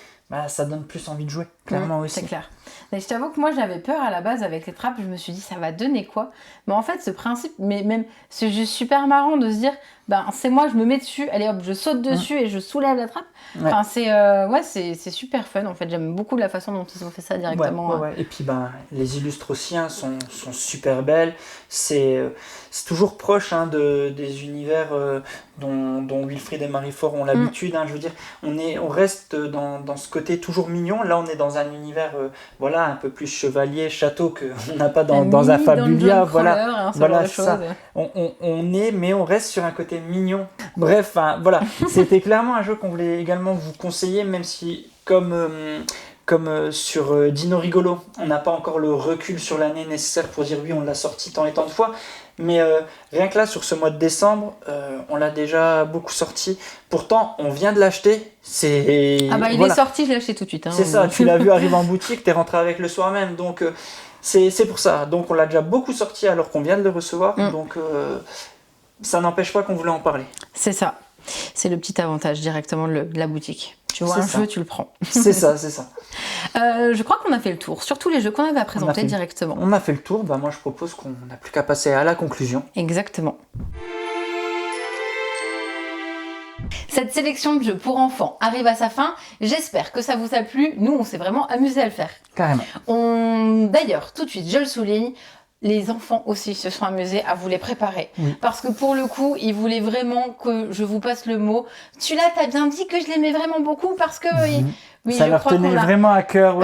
ça donne plus envie de jouer, clairement aussi. C'est clair. Mais je t'avoue que moi j'avais peur à la base avec les trappes, je me suis dit ça va donner quoi? Mais en fait ce principe, mais même c'est juste super marrant de se dire, c'est moi, je me mets dessus, allez hop, je saute dessus et je soulève la trappe. Ouais. Enfin, c'est super fun en fait, j'aime beaucoup la façon dont ils ont fait ça directement. Ouais. Et puis les illustres aussi sont super belles, c'est toujours proche des univers dont Wilfried et Marie-Fort ont l'habitude, je veux dire, on reste dans ce côté toujours mignon, là on est dans un univers un peu plus chevalier, château qu'on n'a pas dans un Fabulia, voilà ça. Mais on reste sur un côté mignon. Bref, voilà, c'était clairement un jeu qu'on voulait également vous conseiller, même si comme sur Dino Rigolo, on n'a pas encore le recul sur l'année nécessaire pour dire oui, on l'a sorti tant et tant de fois. Mais rien que là, sur ce mois de décembre, on l'a déjà beaucoup sorti. Pourtant, on vient de l'acheter. Il est sorti, je l'ai acheté tout de suite. C'est ça, tu l'as vu arriver en boutique, t'es rentré avec le soir même. Donc, c'est pour ça. Donc, on l'a déjà beaucoup sorti alors qu'on vient de le recevoir. Donc, ça n'empêche pas qu'on voulait en parler. C'est ça. C'est le petit avantage directement de la boutique. Tu vois jeu, tu le prends. C'est ça. Je crois qu'on a fait le tour sur tous les jeux qu'on avait à présenter directement. On a fait le tour. Moi, je propose qu'on n'a plus qu'à passer à la conclusion. Exactement. Cette sélection de jeux pour enfants arrive à sa fin. J'espère que ça vous a plu. Nous, on s'est vraiment amusé à le faire. Carrément. D'ailleurs, tout de suite, je le souligne, les enfants aussi se sont amusés à vous les préparer. Oui. Parce que pour le coup, ils voulaient vraiment que je vous passe le mot. Celui-là, t'as bien dit que je l'aimais vraiment beaucoup parce que... Oui, ça leur tenait vraiment à cœur,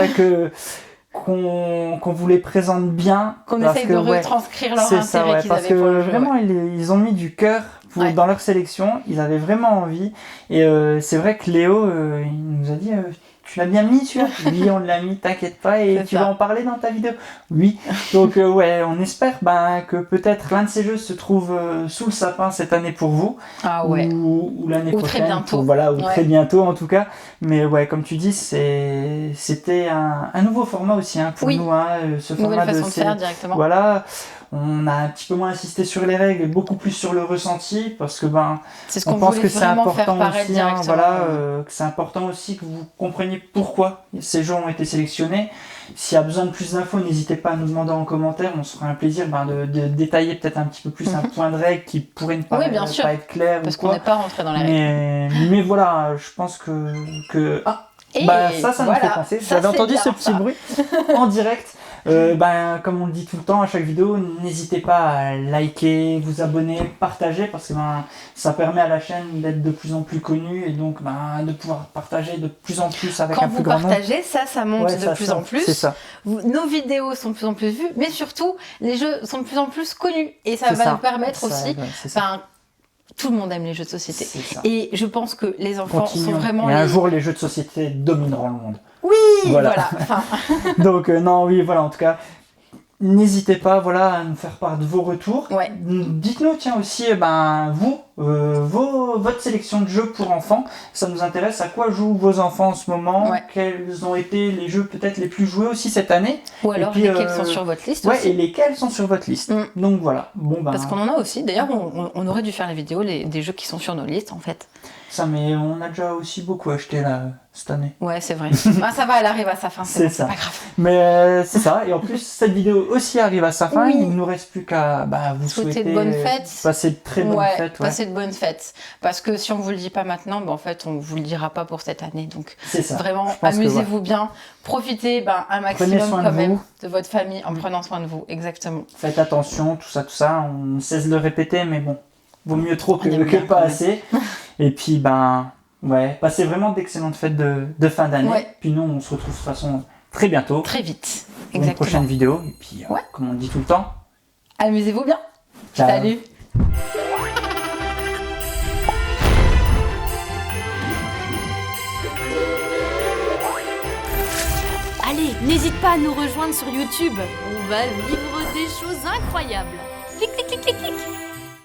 qu'on vous les présente bien. Qu'on essaye de retranscrire leur intérêt qu'ils avaient pour le jeu. Vraiment, ils ont mis du cœur dans leur sélection. Ils avaient vraiment envie. Et c'est vrai que Léo, il nous a dit... Tu l'as bien mis celui-là? Oui, on l'a mis, t'inquiète pas, et tu vas en parler dans ta vidéo? Oui, donc on espère que peut-être l'un de ces jeux se trouve sous le sapin cette année pour vous, ou l'année prochaine, très bientôt. Très bientôt en tout cas. Mais comme tu dis, c'était un nouveau format aussi pour nous, ce format façon de faire directement. Voilà. On a un petit peu moins insisté sur les règles et beaucoup plus sur le ressenti parce que on pense que c'est important aussi, que c'est important aussi que vous compreniez pourquoi ces jeux ont été sélectionnés. S'il y a besoin de plus d'infos, n'hésitez pas à nous demander en commentaire. On se fera un plaisir de détailler peut-être un petit peu plus un point de règle qui pourrait ne pas être clair. Parce qu'on n'est pas rentré dans les règles. Mais voilà, je pense que... ça me fait penser. J'avais entendu ce petit bruit en direct. Comme on le dit tout le temps à chaque vidéo, n'hésitez pas à liker, vous abonner, partager parce que ça permet à la chaîne d'être de plus en plus connue et donc de pouvoir partager de plus en plus avec un plus grand nombre. Quand vous partagez, ça monte de plus en plus. C'est ça. Nos vidéos sont de plus en plus vues, mais surtout les jeux sont de plus en plus connus et ça va nous permettre aussi. Tout le monde aime les jeux de société. Et je pense que les enfants sont vraiment... Et un jour, les jeux de société domineront le monde. Oui, voilà. Donc, en tout cas, n'hésitez pas à nous faire part de vos retours. Ouais. Dites-nous, aussi, votre sélection de jeux pour enfants. Ça nous intéresse. À quoi jouent vos enfants en ce moment? Quels ont été les jeux peut-être les plus joués aussi cette année? Ou alors lesquels sont sur votre liste aussi. Et lesquels sont sur votre liste. Donc voilà. Parce qu'on en a aussi. D'ailleurs, on aurait dû faire la vidéo des jeux qui sont sur nos listes en fait. Mais on a déjà aussi beaucoup acheté là cette année. Ouais, c'est vrai. Ça va, elle arrive à sa fin, c'est pas grave. Mais c'est ça. Et en plus, cette vidéo aussi arrive à sa fin. Il ne nous reste plus qu'à vous souhaiter de bonnes fêtes. Passer de très bonnes fêtes. Passer de bonnes fêtes. Parce que si on vous le dit pas maintenant, en fait, on vous le dira pas pour cette année. Donc vraiment, amusez-vous bien. Profitez un maximum quand même de votre famille en prenant soin de vous. Exactement. Faites attention, tout ça. On cesse de le répéter, mais bon, vaut mieux trop que pas assez. Et puis, passez vraiment d'excellentes fêtes de fin d'année. Puis nous, on se retrouve de toute façon très bientôt. Très vite. Pour une prochaine vidéo. Et puis, comme on dit tout le temps, amusez-vous bien. Ciao. Salut. Allez, n'hésite pas à nous rejoindre sur YouTube. On va vivre des choses incroyables. Clic, clic, clic, clic, clic.